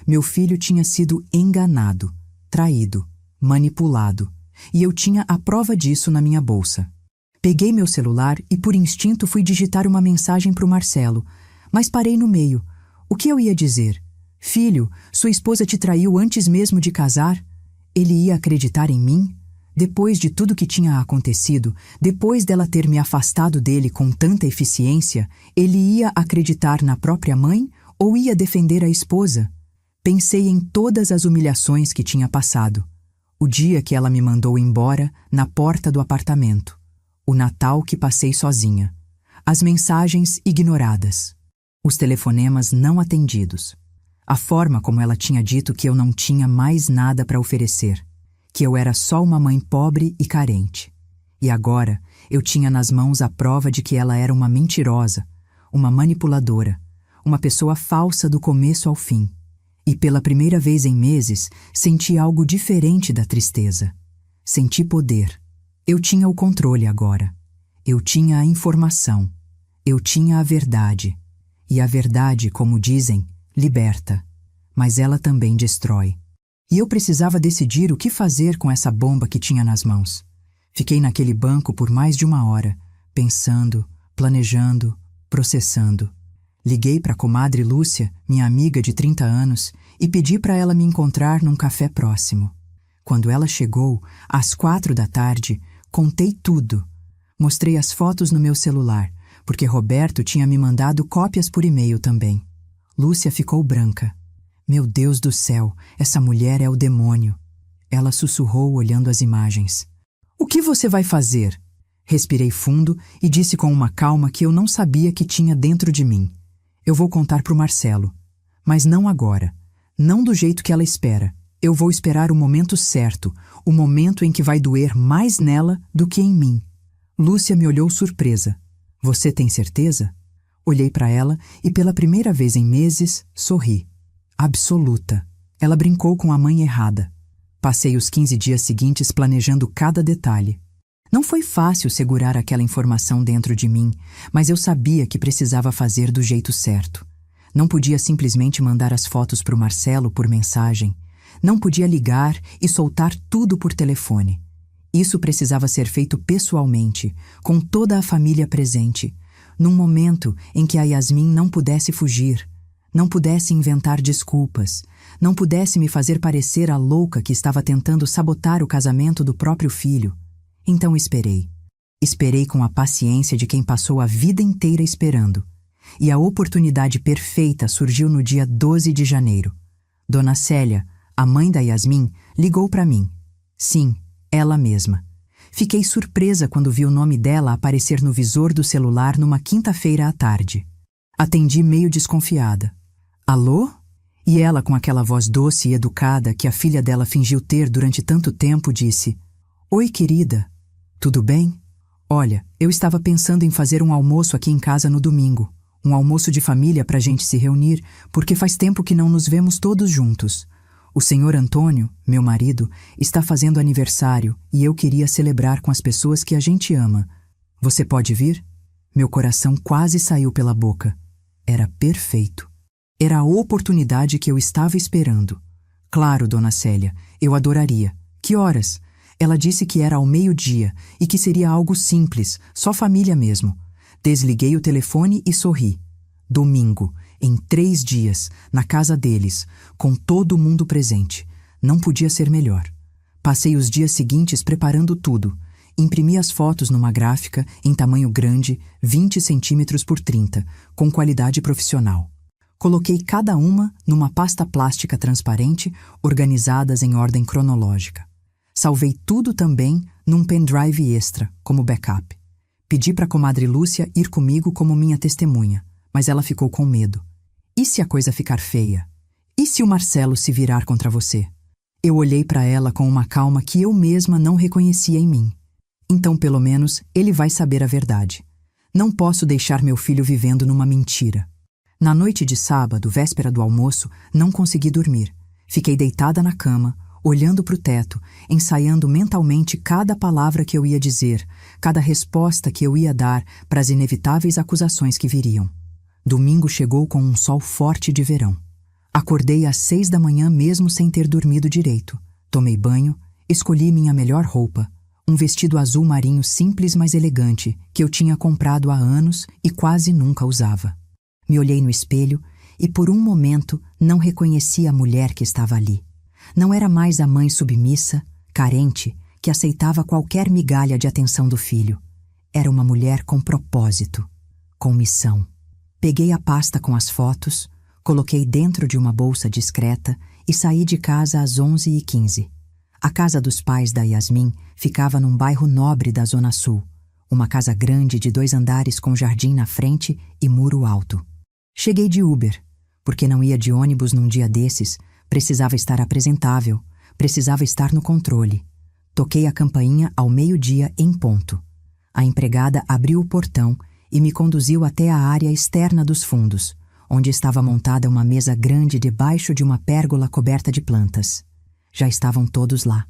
Meu filho tinha sido enganado, traído, manipulado, e eu tinha a prova disso na minha bolsa. Peguei meu celular e por instinto fui digitar uma mensagem para o Marcelo, mas parei no meio. O que eu ia dizer? Filho, sua esposa te traiu antes mesmo de casar? Ele ia acreditar em mim? Depois de tudo que tinha acontecido, depois dela ter me afastado dele com tanta eficiência, ele ia acreditar na própria mãe ou ia defender a esposa? Pensei em todas as humilhações que tinha passado. O dia que ela me mandou embora, na porta do apartamento. O Natal que passei sozinha. As mensagens ignoradas. Os telefonemas não atendidos. A forma como ela tinha dito que eu não tinha mais nada para oferecer. Que eu era só uma mãe pobre e carente. E agora eu tinha nas mãos a prova de que ela era uma mentirosa, uma manipuladora, uma pessoa falsa do começo ao fim. E pela primeira vez em meses, senti algo diferente da tristeza. Senti poder. Eu tinha o controle agora. Eu tinha a informação. Eu tinha a verdade. E a verdade, como dizem, liberta. Mas ela também destrói. E eu precisava decidir o que fazer com essa bomba que tinha nas mãos. Fiquei naquele banco por mais de 1 hora, pensando, planejando, processando. Liguei para a comadre Lúcia, minha amiga de 30 anos, e pedi para ela me encontrar num café próximo. Quando ela chegou, às 4 da tarde, contei tudo. Mostrei as fotos no meu celular, porque Roberto tinha me mandado cópias por e-mail também. Lúcia ficou branca. Meu Deus do céu, essa mulher é o demônio. Ela sussurrou olhando as imagens. O que você vai fazer? Respirei fundo e disse com uma calma que eu não sabia que tinha dentro de mim. Eu vou contar pro Marcelo. Mas não agora. Não do jeito que ela espera. Eu vou esperar o momento certo, o momento em que vai doer mais nela do que em mim. Lúcia me olhou surpresa. Você tem certeza? Olhei para ela e pela primeira vez em meses, sorri. Absoluta. Ela brincou com a mãe errada. Passei os 15 dias seguintes planejando cada detalhe. Não foi fácil segurar aquela informação dentro de mim, mas eu sabia que precisava fazer do jeito certo. Não podia simplesmente mandar as fotos para o Marcelo por mensagem. Não podia ligar e soltar tudo por telefone. Isso precisava ser feito pessoalmente, com toda a família presente, num momento em que a Yasmin não pudesse fugir, não pudesse inventar desculpas, não pudesse me fazer parecer a louca que estava tentando sabotar o casamento do próprio filho. Então esperei. Esperei com a paciência de quem passou a vida inteira esperando. E a oportunidade perfeita surgiu no dia 12 de janeiro. Dona Célia, a mãe da Yasmin, ligou para mim. Sim, ela mesma. Fiquei surpresa quando vi o nome dela aparecer no visor do celular numa quinta-feira à tarde. Atendi meio desconfiada. Alô? E ela, com aquela voz doce e educada que a filha dela fingiu ter durante tanto tempo, disse: Oi, querida. Tudo bem? Olha, eu estava pensando em fazer um almoço aqui em casa no domingo. Um almoço de família para a gente se reunir, porque faz tempo que não nos vemos todos juntos. O senhor Antônio, meu marido, está fazendo aniversário e eu queria celebrar com as pessoas que a gente ama. Você pode vir? Meu coração quase saiu pela boca. Era perfeito. Era a oportunidade que eu estava esperando. Claro, dona Célia, eu adoraria. Que horas? Ela disse que era ao meio-dia e que seria algo simples, só família mesmo. Desliguei o telefone e sorri. Domingo, em 3 dias, na casa deles, com todo mundo presente. Não podia ser melhor. Passei os dias seguintes preparando tudo. Imprimi as fotos numa gráfica em tamanho grande, 20 centímetros por 30, com qualidade profissional. Coloquei cada uma numa pasta plástica transparente, organizadas em ordem cronológica. Salvei tudo também num pendrive extra, como backup. Pedi para a comadre Lúcia ir comigo como minha testemunha, mas ela ficou com medo. E se a coisa ficar feia? E se o Marcelo se virar contra você? Eu olhei para ela com uma calma que eu mesma não reconhecia em mim. Então, pelo menos, ele vai saber a verdade. Não posso deixar meu filho vivendo numa mentira. Na noite de sábado, véspera do almoço, não consegui dormir. Fiquei deitada na cama, olhando para o teto, ensaiando mentalmente cada palavra que eu ia dizer, cada resposta que eu ia dar para as inevitáveis acusações que viriam. Domingo chegou com um sol forte de verão. Acordei às 6 da manhã mesmo sem ter dormido direito. Tomei banho, escolhi minha melhor roupa, um vestido azul marinho simples mas elegante que eu tinha comprado há anos e quase nunca usava. Me olhei no espelho e por um momento não reconheci a mulher que estava ali. Não era mais a mãe submissa, carente, que aceitava qualquer migalha de atenção do filho. Era uma mulher com propósito, com missão. Peguei a pasta com as fotos, coloquei dentro de uma bolsa discreta e saí de casa às 11h15. A casa dos pais da Yasmin ficava num bairro nobre da Zona Sul, uma casa grande de 2 andares com jardim na frente e muro alto. Cheguei de Uber, porque não ia de ônibus num dia desses, precisava estar apresentável, precisava estar no controle. Toquei a campainha ao 12:00 em ponto. A empregada abriu o portão e me conduziu até a área externa dos fundos, onde estava montada uma mesa grande debaixo de uma pérgola coberta de plantas. Já estavam todos lá.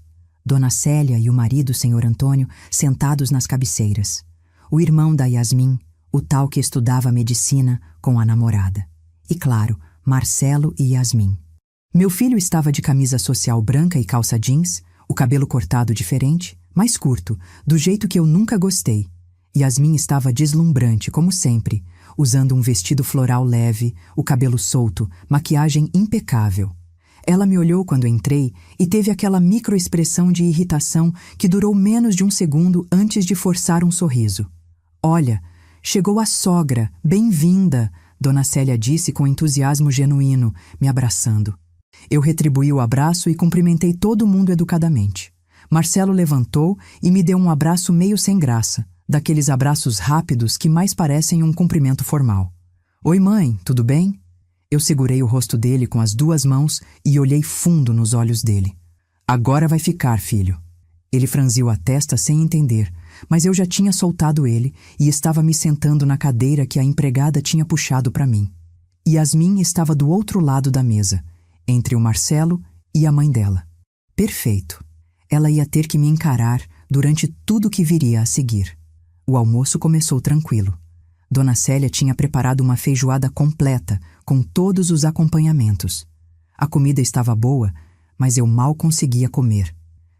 Dona Célia e o marido, Sr. Antônio, sentados nas cabeceiras. O irmão da Yasmin, o tal que estudava medicina, com a namorada. E claro, Marcelo e Yasmin. Meu filho estava de camisa social branca e calça jeans, o cabelo cortado diferente, mais curto, do jeito que eu nunca gostei. Yasmin estava deslumbrante, como sempre, usando um vestido floral leve, o cabelo solto, maquiagem impecável. Ela me olhou quando entrei e teve aquela microexpressão de irritação que durou menos de um segundo antes de forçar um sorriso. Olha, chegou a sogra, bem-vinda, Dona Célia disse com entusiasmo genuíno, me abraçando. Eu retribuí o abraço e cumprimentei todo mundo educadamente. Marcelo levantou e me deu um abraço meio sem graça, daqueles abraços rápidos que mais parecem um cumprimento formal. Oi, mãe, tudo bem? Eu segurei o rosto dele com as 2 mãos e olhei fundo nos olhos dele. Agora vai ficar, filho. Ele franziu a testa sem entender, mas eu já tinha soltado ele e estava me sentando na cadeira que a empregada tinha puxado para mim. Yasmin estava do outro lado da mesa, entre o Marcelo e a mãe dela. Perfeito. Ela ia ter que me encarar durante tudo que viria a seguir. O almoço começou tranquilo. Dona Célia tinha preparado uma feijoada completa, com todos os acompanhamentos. A comida estava boa, mas eu mal conseguia comer.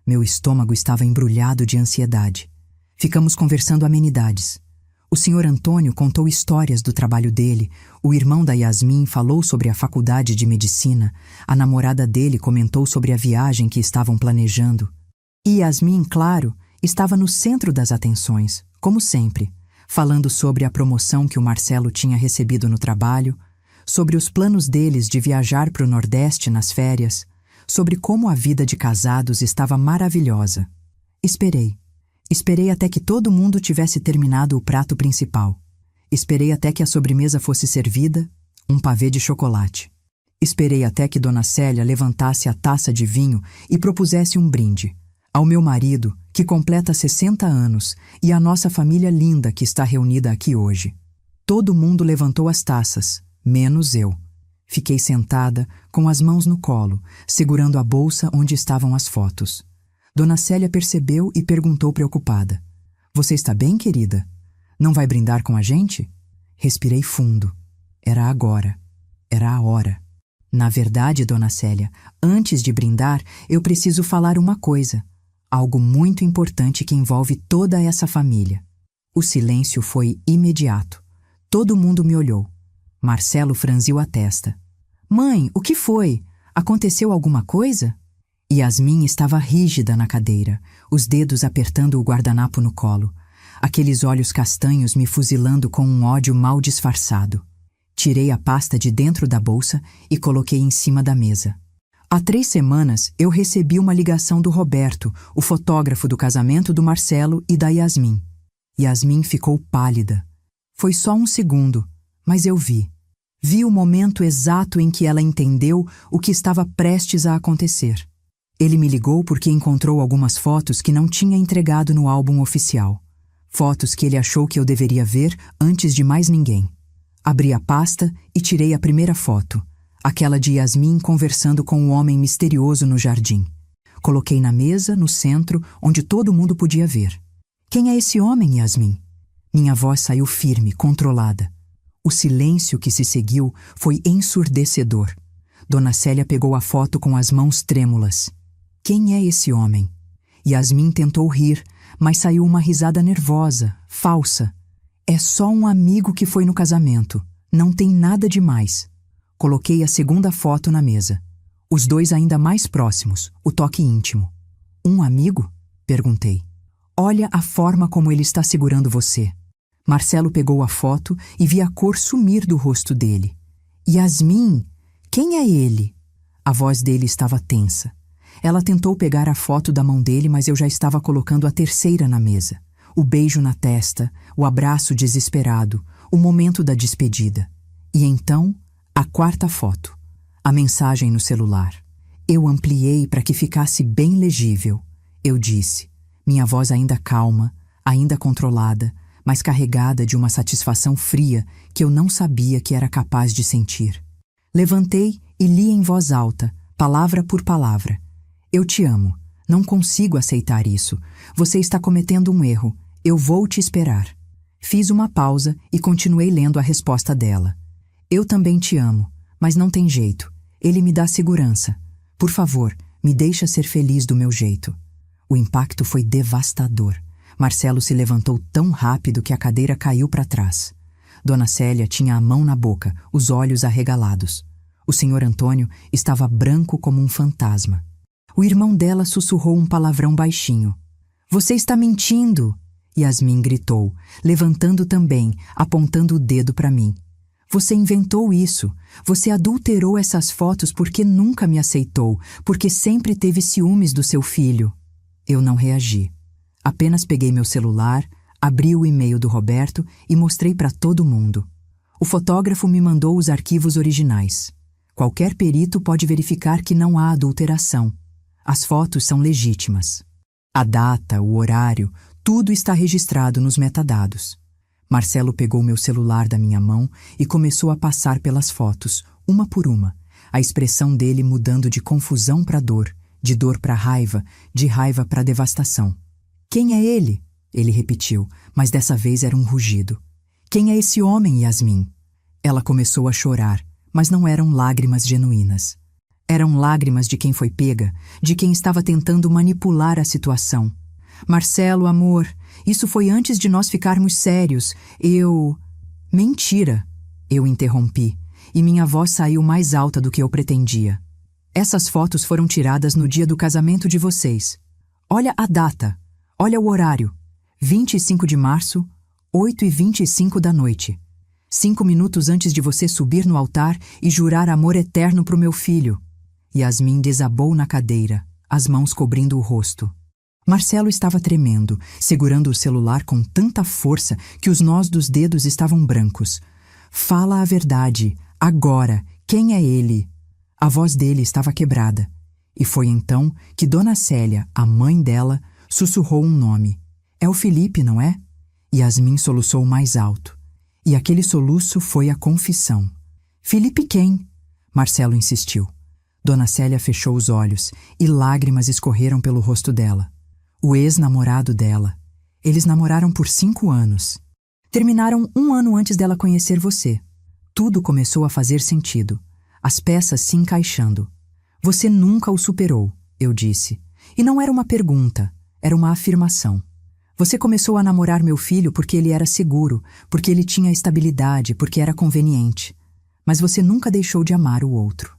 Meu estômago estava embrulhado de ansiedade. Ficamos conversando amenidades. O Sr. Antônio contou histórias do trabalho dele, o irmão da Yasmin falou sobre a faculdade de medicina, a namorada dele comentou sobre a viagem que estavam planejando. E Yasmin, claro, estava no centro das atenções, como sempre, falando sobre a promoção que o Marcelo tinha recebido no trabalho, sobre os planos deles de viajar para o Nordeste nas férias, sobre como a vida de casados estava maravilhosa. Esperei. Esperei até que todo mundo tivesse terminado o prato principal. Esperei até que a sobremesa fosse servida, um pavê de chocolate. Esperei até que Dona Célia levantasse a taça de vinho e propusesse um brinde. Ao meu marido, que completa 60 anos, e à nossa família linda que está reunida aqui hoje. Todo mundo levantou as taças, menos eu. Fiquei sentada, com as mãos no colo, segurando a bolsa onde estavam as fotos. Dona Célia percebeu e perguntou preocupada. Você está bem, querida? Não vai brindar com a gente? Respirei fundo. Era agora. Era a hora. Na verdade, Dona Célia, antes de brindar, eu preciso falar uma coisa. Algo muito importante que envolve toda essa família. O silêncio foi imediato. Todo mundo me olhou. Marcelo franziu a testa. Mãe, o que foi? Aconteceu alguma coisa? Yasmin estava rígida na cadeira, os dedos apertando o guardanapo no colo, aqueles olhos castanhos me fuzilando com um ódio mal disfarçado. Tirei a pasta de dentro da bolsa e coloquei em cima da mesa. Há 3 semanas, eu recebi uma ligação do Roberto, o fotógrafo do casamento do Marcelo e da Yasmin. Yasmin ficou pálida. Foi só um segundo, mas eu vi. Vi o momento exato em que ela entendeu o que estava prestes a acontecer. Ele me ligou porque encontrou algumas fotos que não tinha entregado no álbum oficial. Fotos que ele achou que eu deveria ver antes de mais ninguém. Abri a pasta e tirei a primeira foto, aquela de Yasmin conversando com um homem misterioso no jardim. Coloquei na mesa, no centro, onde todo mundo podia ver. Quem é esse homem, Yasmin? Minha voz saiu firme, controlada. O silêncio que se seguiu foi ensurdecedor. Dona Célia pegou a foto com as mãos trêmulas. Quem é esse homem? Yasmin tentou rir, mas saiu uma risada nervosa, falsa. É só um amigo que foi no casamento. Não tem nada demais. Coloquei a segunda foto na mesa. Os 2 ainda mais próximos, o toque íntimo. Um amigo? Perguntei. Olha a forma como ele está segurando você. Marcelo pegou a foto e vi a cor sumir do rosto dele. Yasmin, quem é ele? A voz dele estava tensa. Ela tentou pegar a foto da mão dele, mas eu já estava colocando a terceira na mesa. O beijo na testa, o abraço desesperado, o momento da despedida. E então, a 4ª foto. A mensagem no celular. Eu ampliei para que ficasse bem legível. Eu disse, minha voz ainda calma, ainda controlada, mas carregada de uma satisfação fria que eu não sabia que era capaz de sentir. Levantei e li em voz alta, palavra por palavra. Eu te amo. Não consigo aceitar isso. Você está cometendo um erro. Eu vou te esperar. Fiz uma pausa e continuei lendo a resposta dela. Eu também te amo, mas não tem jeito. Ele me dá segurança. Por favor, me deixa ser feliz do meu jeito. O impacto foi devastador. Marcelo se levantou tão rápido que a cadeira caiu para trás. Dona Célia tinha a mão na boca, os olhos arregalados. O senhor Antônio estava branco como um fantasma. O irmão dela sussurrou um palavrão baixinho. Você está mentindo! Yasmin gritou, levantando também, apontando o dedo para mim. Você inventou isso. Você adulterou essas fotos porque nunca me aceitou, porque sempre teve ciúmes do seu filho. Eu não reagi. Apenas peguei meu celular, abri o e-mail do Roberto e mostrei para todo mundo. O fotógrafo me mandou os arquivos originais. Qualquer perito pode verificar que não há adulteração. As fotos são legítimas. A data, o horário, tudo está registrado nos metadados. Marcelo pegou meu celular da minha mão e começou a passar pelas fotos, uma por uma, a expressão dele mudando de confusão para dor, de dor para raiva, de raiva para devastação. Quem é ele? Ele repetiu, mas dessa vez era um rugido. Quem é esse homem, Yasmin? Ela começou a chorar, mas não eram lágrimas genuínas. Eram lágrimas de quem foi pega, de quem estava tentando manipular a situação. Marcelo, amor, isso foi antes de nós ficarmos sérios. Mentira! Eu interrompi, e minha voz saiu mais alta do que eu pretendia. Essas fotos foram tiradas no dia do casamento de vocês. Olha a data, olha o horário. 25 de março, 8h25 da noite. 5 minutos antes de você subir no altar e jurar amor eterno pro meu filho. Yasmin desabou na cadeira, as mãos cobrindo o rosto. Marcelo estava tremendo, segurando o celular com tanta força que os nós dos dedos estavam brancos. Fala a verdade, agora, quem é ele? A voz dele estava quebrada. E foi então que Dona Célia, a mãe dela, sussurrou um nome. É o Felipe, não é? Yasmin soluçou mais alto. E aquele soluço foi a confissão. Felipe quem? Marcelo insistiu. Dona Célia fechou os olhos e lágrimas escorreram pelo rosto dela. O ex-namorado dela. Eles namoraram por 5 anos. Terminaram 1 ano antes dela conhecer você. Tudo começou a fazer sentido. As peças se encaixando. Você nunca o superou, eu disse. E não era uma pergunta, era uma afirmação. Você começou a namorar meu filho porque ele era seguro, porque ele tinha estabilidade, porque era conveniente. Mas você nunca deixou de amar o outro.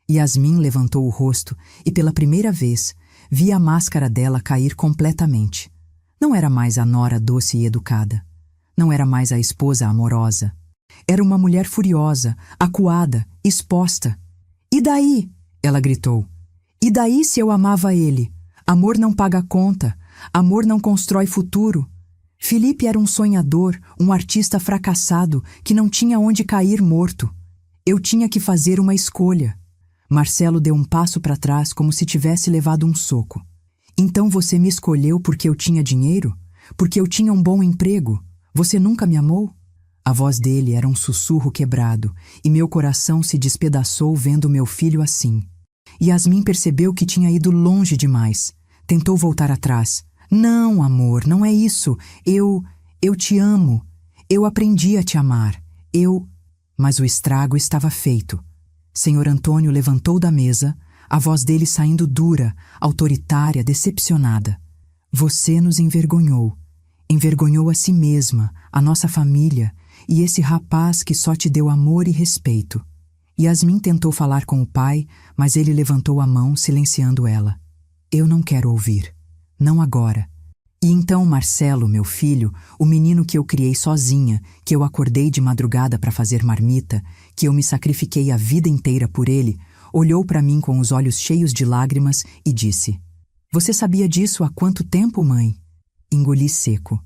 Yasmin levantou o rosto e, pela primeira vez, vi a máscara dela cair completamente. Não era mais a nora doce e educada. Não era mais a esposa amorosa. Era uma mulher furiosa, acuada, exposta. E daí? Ela gritou. E daí se eu amava ele? Amor não paga conta. Amor não constrói futuro. Felipe era um sonhador, um artista fracassado que não tinha onde cair morto. Eu tinha que fazer uma escolha. Marcelo deu um passo para trás como se tivesse levado um soco. Então você me escolheu porque eu tinha dinheiro? Porque eu tinha um bom emprego? Você nunca me amou? A voz dele era um sussurro quebrado e meu coração se despedaçou vendo meu filho assim. Yasmin percebeu que tinha ido longe demais. Tentou voltar atrás. Não, amor, não é isso. Eu te amo. Eu aprendi a te amar. Mas o estrago estava feito. Senhor Antônio levantou da mesa, a voz dele saindo dura, autoritária, decepcionada. Você nos envergonhou. Envergonhou a si mesma, a nossa família e esse rapaz que só te deu amor e respeito. Yasmin tentou falar com o pai, mas ele levantou a mão, silenciando ela. Eu não quero ouvir. Não agora. E então Marcelo, meu filho, o menino que eu criei sozinha, que eu acordei de madrugada para fazer marmita, que eu me sacrifiquei a vida inteira por ele, olhou para mim com os olhos cheios de lágrimas e disse: Você sabia disso há quanto tempo, mãe? Engoli seco.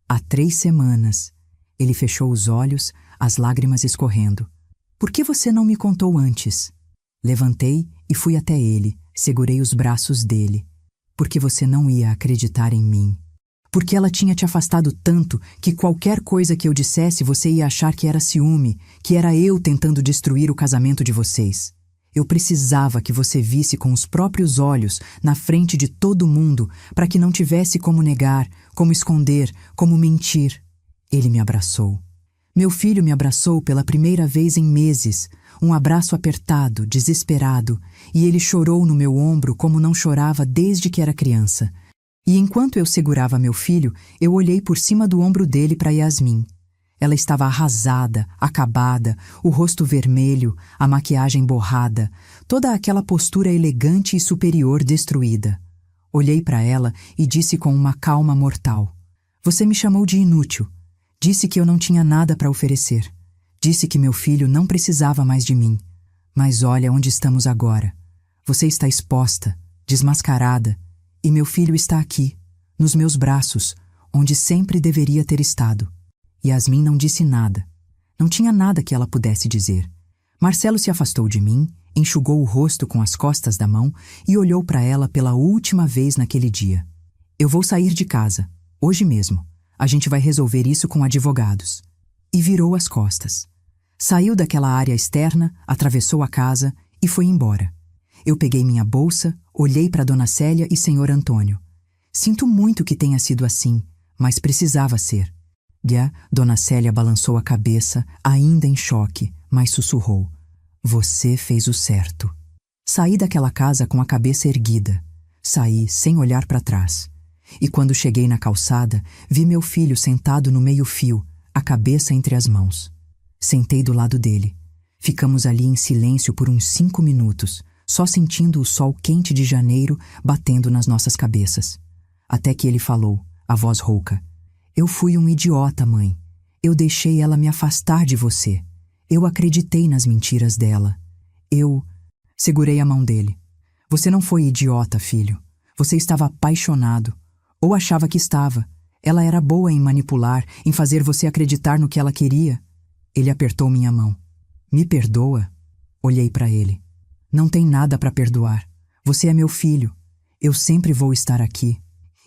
Há 3 semanas. Ele fechou os olhos, as lágrimas escorrendo. Por que você não me contou antes? Levantei e fui até ele, segurei os braços dele. Porque você não ia acreditar em mim. Porque ela tinha te afastado tanto que qualquer coisa que eu dissesse você ia achar que era ciúme, que era eu tentando destruir o casamento de vocês. Eu precisava que você visse com os próprios olhos, na frente de todo mundo, para que não tivesse como negar, como esconder, como mentir. Ele me abraçou. Meu filho me abraçou pela primeira vez em meses, um abraço apertado, desesperado, e ele chorou no meu ombro como não chorava desde que era criança. E enquanto eu segurava meu filho, eu olhei por cima do ombro dele para Yasmin. Ela estava arrasada, acabada, o rosto vermelho, a maquiagem borrada, toda aquela postura elegante e superior destruída. Olhei para ela e disse com uma calma mortal: Você me chamou de inútil. Disse que eu não tinha nada para oferecer. Disse que meu filho não precisava mais de mim. Mas olha onde estamos agora. Você está exposta, desmascarada, e meu filho está aqui, nos meus braços, onde sempre deveria ter estado. Yasmin não disse nada. Não tinha nada que ela pudesse dizer. Marcelo se afastou de mim, enxugou o rosto com as costas da mão e olhou para ela pela última vez naquele dia. Eu vou sair de casa, hoje mesmo. A gente vai resolver isso com advogados. E virou as costas. Saiu daquela área externa, atravessou a casa e foi embora. Eu peguei minha bolsa, olhei para Dona Célia e Senhor Antônio. Sinto muito que tenha sido assim, mas precisava ser. Dona Célia balançou a cabeça, ainda em choque, mas sussurrou: Você fez o certo. Saí daquela casa com a cabeça erguida. Saí sem olhar para trás. E quando cheguei na calçada, vi meu filho sentado no meio-fio, a cabeça entre as mãos. Sentei do lado dele. Ficamos ali em silêncio por uns 5 minutos, só sentindo o sol quente de janeiro batendo nas nossas cabeças. Até que ele falou, a voz rouca: Eu fui um idiota, mãe. Eu deixei ela me afastar de você. Eu acreditei nas mentiras dela. Segurei a mão dele. Você não foi idiota, filho. Você estava apaixonado. Ou achava que estava. Ela era boa em manipular, em fazer você acreditar no que ela queria. Ele apertou minha mão. Me perdoa? Olhei para ele. Não tem nada para perdoar. Você é meu filho. Eu sempre vou estar aqui.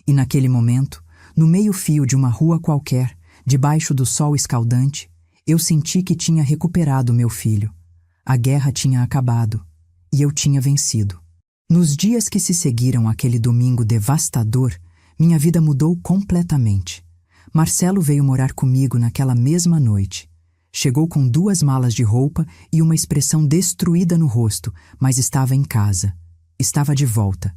E naquele momento, no meio-fio de uma rua qualquer, debaixo do sol escaldante, eu senti que tinha recuperado meu filho. A guerra tinha acabado. E eu tinha vencido. Nos dias que se seguiram àquele domingo devastador, minha vida mudou completamente. Marcelo veio morar comigo naquela mesma noite. Chegou com 2 malas de roupa e uma expressão destruída no rosto, mas estava em casa. Estava de volta.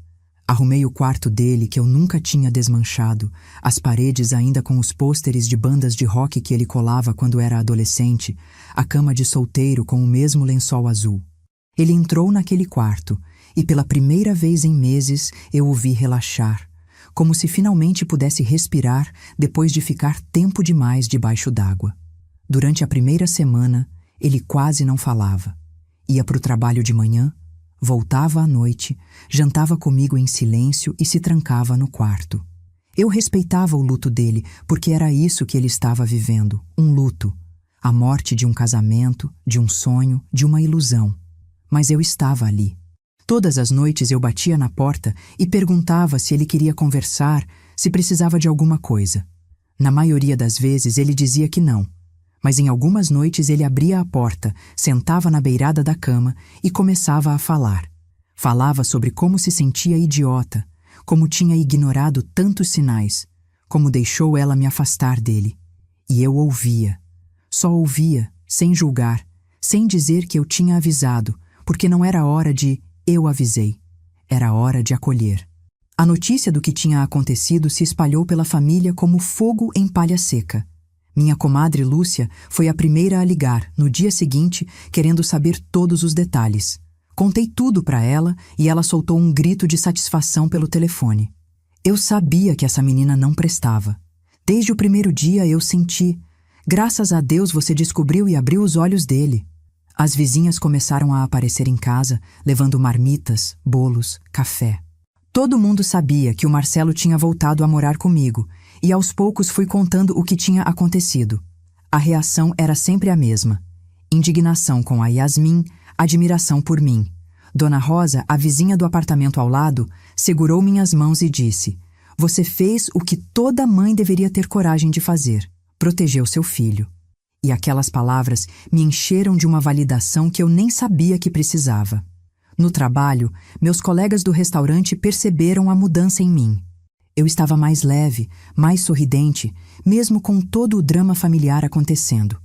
Arrumei o quarto dele, que eu nunca tinha desmanchado, as paredes ainda com os pôsteres de bandas de rock que ele colava quando era adolescente, a cama de solteiro com o mesmo lençol azul. Ele entrou naquele quarto e pela primeira vez em meses eu o vi relaxar, como se finalmente pudesse respirar depois de ficar tempo demais debaixo d'água. Durante a primeira semana, ele quase não falava. Ia para o trabalho de manhã, voltava à noite, jantava comigo em silêncio e se trancava no quarto. Eu respeitava o luto dele, porque era isso que ele estava vivendo, um luto. A morte de um casamento, de um sonho, de uma ilusão. Mas eu estava ali. Todas as noites eu batia na porta e perguntava se ele queria conversar, se precisava de alguma coisa. Na maioria das vezes ele dizia que não, mas em algumas noites ele abria a porta, sentava na beirada da cama e começava a falar. Falava sobre como se sentia idiota, como tinha ignorado tantos sinais, como deixou ela me afastar dele. E eu ouvia. Só ouvia, sem julgar, sem dizer que eu tinha avisado, porque não era hora de eu avisei. Era hora de acolher. A notícia do que tinha acontecido se espalhou pela família como fogo em palha seca. Minha comadre Lúcia foi a primeira a ligar, no dia seguinte, querendo saber todos os detalhes. Contei tudo para ela e ela soltou um grito de satisfação pelo telefone. Eu sabia que essa menina não prestava. Desde o primeiro dia eu senti. Graças a Deus você descobriu e abriu os olhos dele. As vizinhas começaram a aparecer em casa, levando marmitas, bolos, café. Todo mundo sabia que o Marcelo tinha voltado a morar comigo, e aos poucos fui contando o que tinha acontecido. A reação era sempre a mesma. Indignação com a Yasmin, admiração por mim. Dona Rosa, a vizinha do apartamento ao lado, segurou minhas mãos e disse: "Você fez o que toda mãe deveria ter coragem de fazer. Protegeu seu filho." E aquelas palavras me encheram de uma validação que eu nem sabia que precisava. No trabalho, meus colegas do restaurante perceberam a mudança em mim. Eu estava mais leve, mais sorridente, mesmo com todo o drama familiar acontecendo.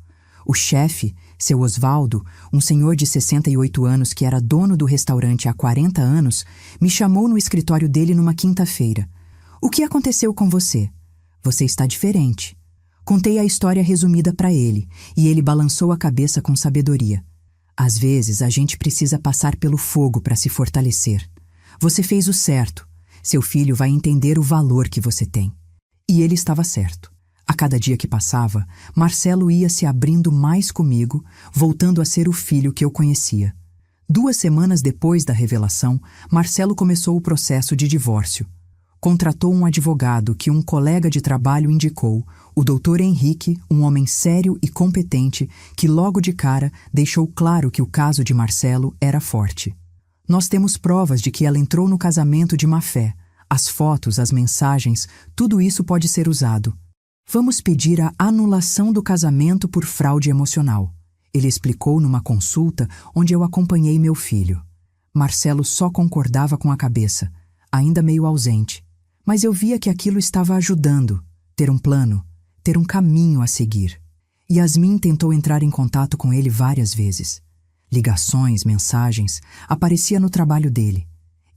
O chefe, seu Osvaldo, um senhor de 68 anos que era dono do restaurante há 40 anos, me chamou no escritório dele numa quinta-feira. "O que aconteceu com você? Você está diferente." Contei a história resumida para ele, e ele balançou a cabeça com sabedoria. "Às vezes a gente precisa passar pelo fogo para se fortalecer. Você fez o certo. Seu filho vai entender o valor que você tem." E ele estava certo. A cada dia que passava, Marcelo ia se abrindo mais comigo, voltando a ser o filho que eu conhecia. 2 semanas depois da revelação, Marcelo começou o processo de divórcio. Contratou um advogado que um colega de trabalho indicou, o Dr. Henrique, um homem sério e competente, que logo de cara deixou claro que o caso de Marcelo era forte. Nós temos provas de que ela entrou no casamento de má fé. As fotos, as mensagens, tudo isso pode ser usado. Vamos pedir a anulação do casamento por fraude emocional, ele explicou numa consulta onde eu acompanhei meu filho. Marcelo só concordava com a cabeça, ainda meio ausente. Mas eu via que aquilo estava ajudando, ter um plano, ter um caminho a seguir. Yasmin tentou entrar em contato com ele várias vezes. Ligações, mensagens, aparecia no trabalho dele.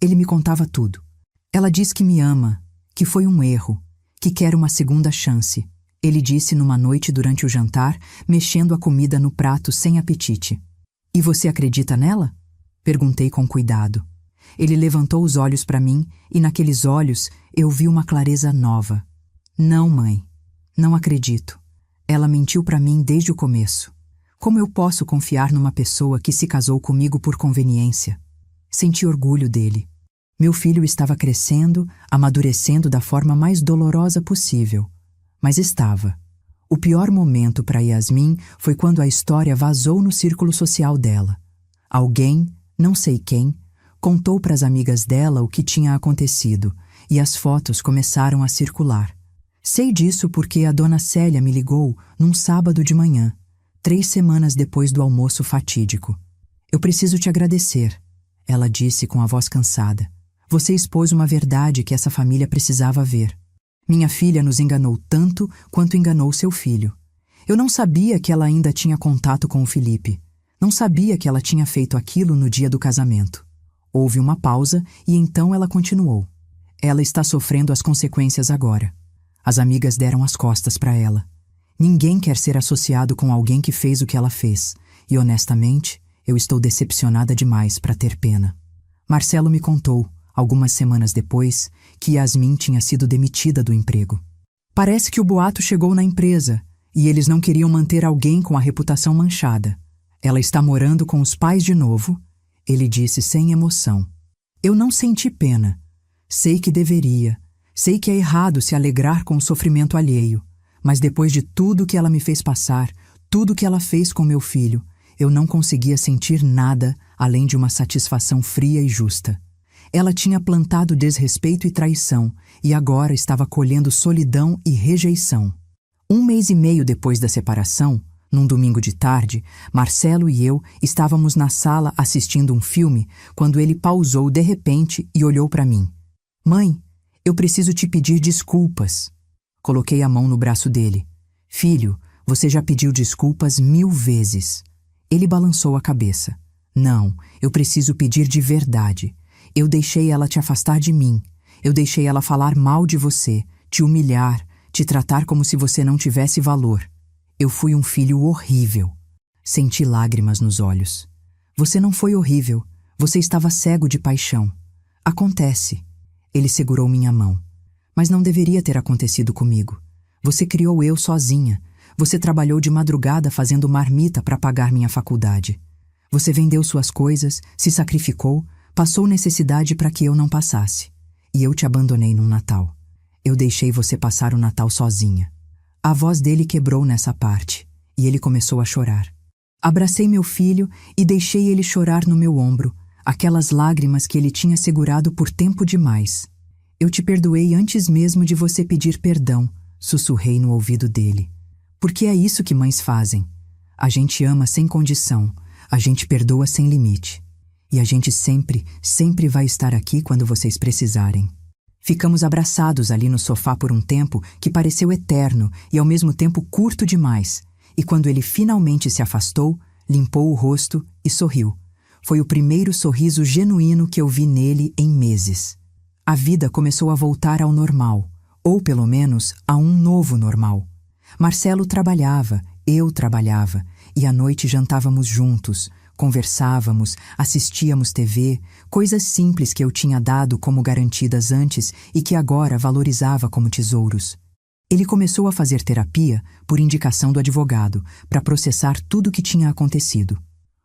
Ele me contava tudo. Ela diz que me ama, que foi um erro, que quer uma segunda chance. Ele disse numa noite durante o jantar, mexendo a comida no prato sem apetite. "E você acredita nela?" Perguntei com cuidado. Ele levantou os olhos para mim e naqueles olhos eu vi uma clareza nova. "Não, mãe. Não acredito. Ela mentiu para mim desde o começo. Como eu posso confiar numa pessoa que se casou comigo por conveniência?" Senti orgulho dele. Meu filho estava crescendo, amadurecendo da forma mais dolorosa possível. Mas estava. O pior momento para Yasmin foi quando a história vazou no círculo social dela. Alguém, não sei quem, contou para as amigas dela o que tinha acontecido e as fotos começaram a circular. Sei disso porque a dona Célia me ligou num sábado de manhã, 3 semanas depois do almoço fatídico. "Eu preciso te agradecer", ela disse com a voz cansada. "Você expôs uma verdade que essa família precisava ver. Minha filha nos enganou tanto quanto enganou seu filho. Eu não sabia que ela ainda tinha contato com o Felipe. Não sabia que ela tinha feito aquilo no dia do casamento." Houve uma pausa e então ela continuou. "Ela está sofrendo as consequências agora." As amigas deram as costas para ela. Ninguém quer ser associado com alguém que fez o que ela fez, e honestamente, eu estou decepcionada demais para ter pena. Marcelo me contou, algumas semanas depois, que Yasmin tinha sido demitida do emprego. "Parece que o boato chegou na empresa. E eles não queriam manter alguém com a reputação manchada. Ela está morando com os pais de novo, ele disse sem emoção. Eu não senti pena. Sei que deveria. Sei que é errado se alegrar com o sofrimento alheio. Mas depois de tudo que ela me fez passar, tudo que ela fez com meu filho, eu não conseguia sentir nada além de uma satisfação fria e justa. Ela tinha plantado desrespeito e traição, e agora estava colhendo solidão e rejeição. 1 mês e meio depois da separação, num domingo de tarde, Marcelo e eu estávamos na sala assistindo um filme quando ele pausou de repente e olhou para mim. Mãe, eu preciso te pedir desculpas. Coloquei a mão no braço dele. Filho, você já pediu desculpas 1000 vezes. Ele balançou a cabeça. Não, eu preciso pedir de verdade. Eu deixei ela te afastar de mim. Eu deixei ela falar mal de você, te humilhar, te tratar como se você não tivesse valor. Eu fui um filho horrível. Senti lágrimas nos olhos. Você não foi horrível. Você estava cego de paixão. Acontece. Ele segurou minha mão. Mas não deveria ter acontecido comigo. Você criou eu sozinha. Você trabalhou de madrugada fazendo marmita para pagar minha faculdade. Você vendeu suas coisas, se sacrificou, passou necessidade para que eu não passasse. E eu te abandonei num Natal. Eu deixei você passar o Natal sozinha. A voz dele quebrou nessa parte, e ele começou a chorar. Abracei meu filho e deixei ele chorar no meu ombro, aquelas lágrimas que ele tinha segurado por tempo demais. Eu te perdoei antes mesmo de você pedir perdão, sussurrei no ouvido dele. Porque é isso que mães fazem. A gente ama sem condição, a gente perdoa sem limite. E a gente sempre, sempre vai estar aqui quando vocês precisarem. Ficamos abraçados ali no sofá por um tempo que pareceu eterno e ao mesmo tempo curto demais. E quando ele finalmente se afastou, limpou o rosto e sorriu. Foi o primeiro sorriso genuíno que eu vi nele em meses. A vida começou a voltar ao normal, ou pelo menos a um novo normal. Marcelo trabalhava, eu trabalhava, e à noite jantávamos juntos, conversávamos, assistíamos TV, coisas simples que eu tinha dado como garantidas antes e que agora valorizava como tesouros. Ele começou a fazer terapia por indicação do advogado, para processar tudo o que tinha acontecido.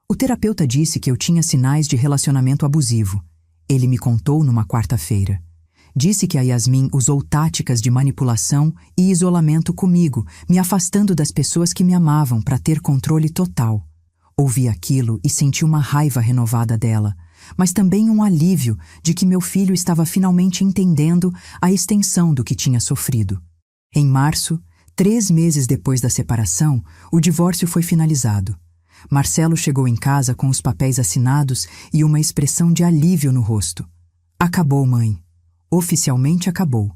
O terapeuta disse que eu tinha sinais de relacionamento abusivo. Ele me contou numa quarta-feira. Disse que a Yasmin usou táticas de manipulação e isolamento comigo, me afastando das pessoas que me amavam para ter controle total. Ouvi aquilo e senti uma raiva renovada dela, mas também um alívio de que meu filho estava finalmente entendendo a extensão do que tinha sofrido. Em março, 3 meses depois da separação, o divórcio foi finalizado. Marcelo chegou em casa com os papéis assinados e uma expressão de alívio no rosto. Acabou, mãe. Oficialmente acabou.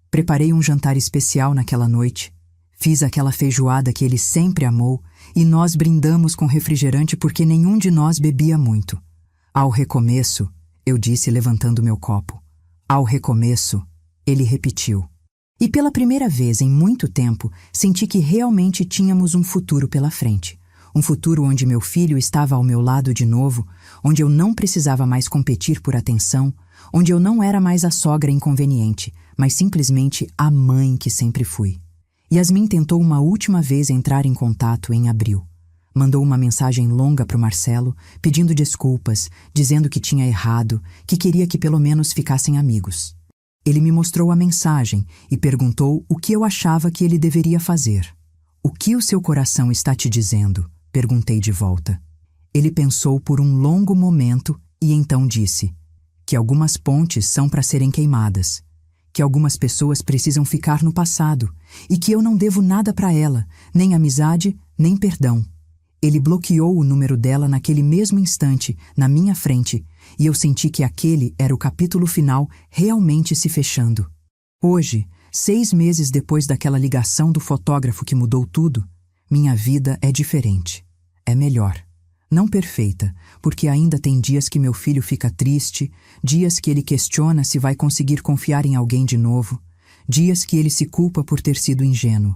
Preparei um jantar especial naquela noite. Fiz aquela feijoada que ele sempre amou e nós brindamos com refrigerante porque nenhum de nós bebia muito. Ao recomeço, eu disse levantando meu copo. Ao recomeço, ele repetiu. E pela primeira vez em muito tempo, senti que realmente tínhamos um futuro pela frente. Um futuro onde meu filho estava ao meu lado de novo, onde eu não precisava mais competir por atenção, onde eu não era mais a sogra inconveniente, mas simplesmente a mãe que sempre fui. Yasmin tentou uma última vez entrar em contato em abril. Mandou uma mensagem longa para o Marcelo, pedindo desculpas, dizendo que tinha errado, que queria que pelo menos ficassem amigos. Ele me mostrou a mensagem e perguntou o que eu achava que ele deveria fazer. O que o seu coração está te dizendo? Perguntei de volta. Ele pensou por um longo momento e então disse que algumas pontes são para serem queimadas, que algumas pessoas precisam ficar no passado e que eu não devo nada para ela, nem amizade, nem perdão. Ele bloqueou o número dela naquele mesmo instante, na minha frente, e eu senti que aquele era o capítulo final realmente se fechando. Hoje, 6 meses depois daquela ligação do fotógrafo que mudou tudo, minha vida é diferente. É melhor. Não perfeita, porque ainda tem dias que meu filho fica triste, dias que ele questiona se vai conseguir confiar em alguém de novo, dias que ele se culpa por ter sido ingênuo.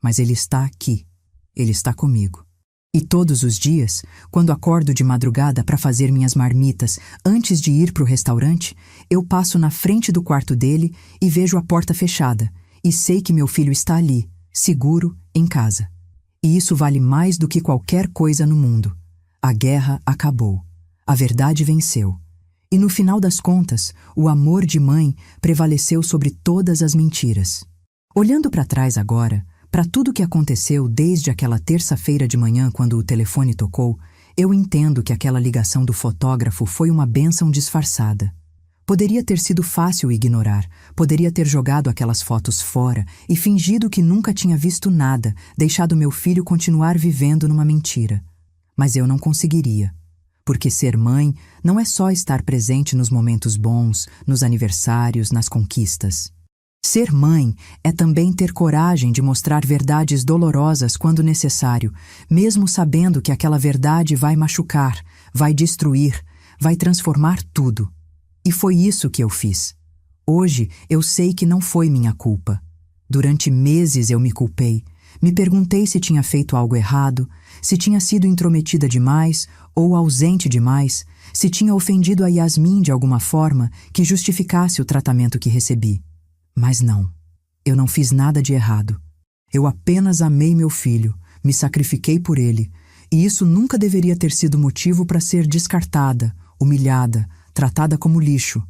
Mas ele está aqui. Ele está comigo. E todos os dias, quando acordo de madrugada para fazer minhas marmitas antes de ir para o restaurante, eu passo na frente do quarto dele e vejo a porta fechada, e sei que meu filho está ali, seguro em casa. E isso vale mais do que qualquer coisa no mundo. A guerra acabou. A verdade venceu. E no final das contas, o amor de mãe prevaleceu sobre todas as mentiras. Olhando para trás agora, para tudo que aconteceu desde aquela terça-feira de manhã quando o telefone tocou, eu entendo que aquela ligação do fotógrafo foi uma bênção disfarçada. Poderia ter sido fácil ignorar, poderia ter jogado aquelas fotos fora e fingido que nunca tinha visto nada, deixado meu filho continuar vivendo numa mentira. Mas eu não conseguiria. Porque ser mãe não é só estar presente nos momentos bons, nos aniversários, nas conquistas. Ser mãe é também ter coragem de mostrar verdades dolorosas quando necessário, mesmo sabendo que aquela verdade vai machucar, vai destruir, vai transformar tudo. E foi isso que eu fiz. Hoje eu sei que não foi minha culpa. Durante meses eu me culpei. Me perguntei se tinha feito algo errado, se tinha sido intrometida demais ou ausente demais, se tinha ofendido a Yasmin de alguma forma que justificasse o tratamento que recebi. Mas não, eu não fiz nada de errado. Eu apenas amei meu filho, me sacrifiquei por ele, e isso nunca deveria ter sido motivo para ser descartada, humilhada, tratada como lixo.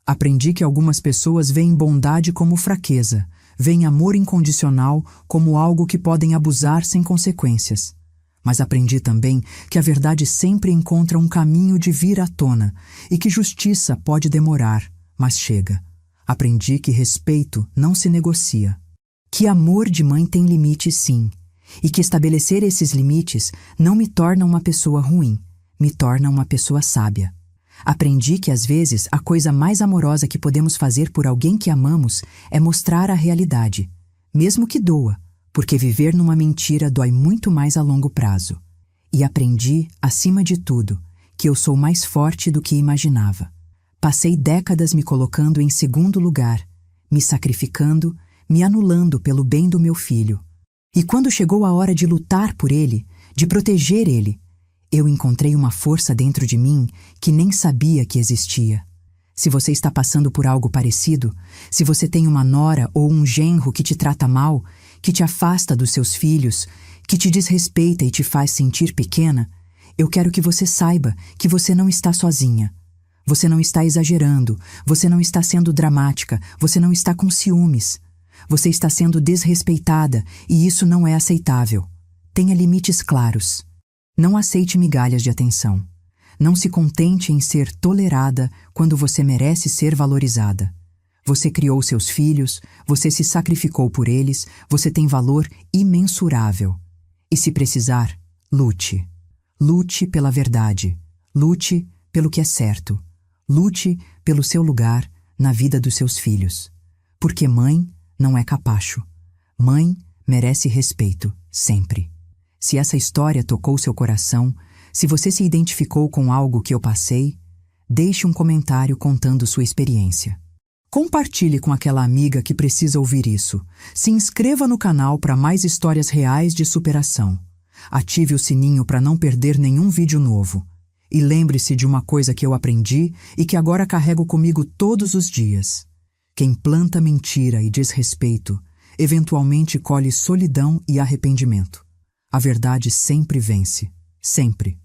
Aprendi que algumas pessoas veem bondade como fraqueza, veem amor incondicional como algo que podem abusar sem consequências. Mas aprendi também que a verdade sempre encontra um caminho de vir à tona e que justiça pode demorar, mas chega. Aprendi que respeito não se negocia. Que amor de mãe tem limites, sim. E que estabelecer esses limites não me torna uma pessoa ruim, me torna uma pessoa sábia. Aprendi que às vezes a coisa mais amorosa que podemos fazer por alguém que amamos é mostrar a realidade, mesmo que doa, porque viver numa mentira dói muito mais a longo prazo. E aprendi, acima de tudo, que eu sou mais forte do que imaginava. Passei décadas me colocando em segundo lugar, me sacrificando, me anulando pelo bem do meu filho. E quando chegou a hora de lutar por ele, de proteger ele, eu encontrei uma força dentro de mim que nem sabia que existia. Se você está passando por algo parecido, se você tem uma nora ou um genro que te trata mal, que te afasta dos seus filhos, que te desrespeita e te faz sentir pequena, eu quero que você saiba que você não está sozinha. Você não está exagerando, você não está sendo dramática, você não está com ciúmes. Você está sendo desrespeitada e isso não é aceitável. Tenha limites claros. Não aceite migalhas de atenção. Não se contente em ser tolerada quando você merece ser valorizada. Você criou seus filhos, você se sacrificou por eles, você tem valor imensurável. E se precisar, lute. Lute pela verdade. Lute pelo que é certo. Lute pelo seu lugar na vida dos seus filhos. Porque mãe não é capacho. Mãe merece respeito, sempre. Se essa história tocou seu coração, se você se identificou com algo que eu passei, deixe um comentário contando sua experiência. Compartilhe com aquela amiga que precisa ouvir isso. Se inscreva no canal para mais histórias reais de superação. Ative o sininho para não perder nenhum vídeo novo. E lembre-se de uma coisa que eu aprendi e que agora carrego comigo todos os dias. Quem planta mentira e desrespeito, eventualmente colhe solidão e arrependimento. A verdade sempre vence. Sempre.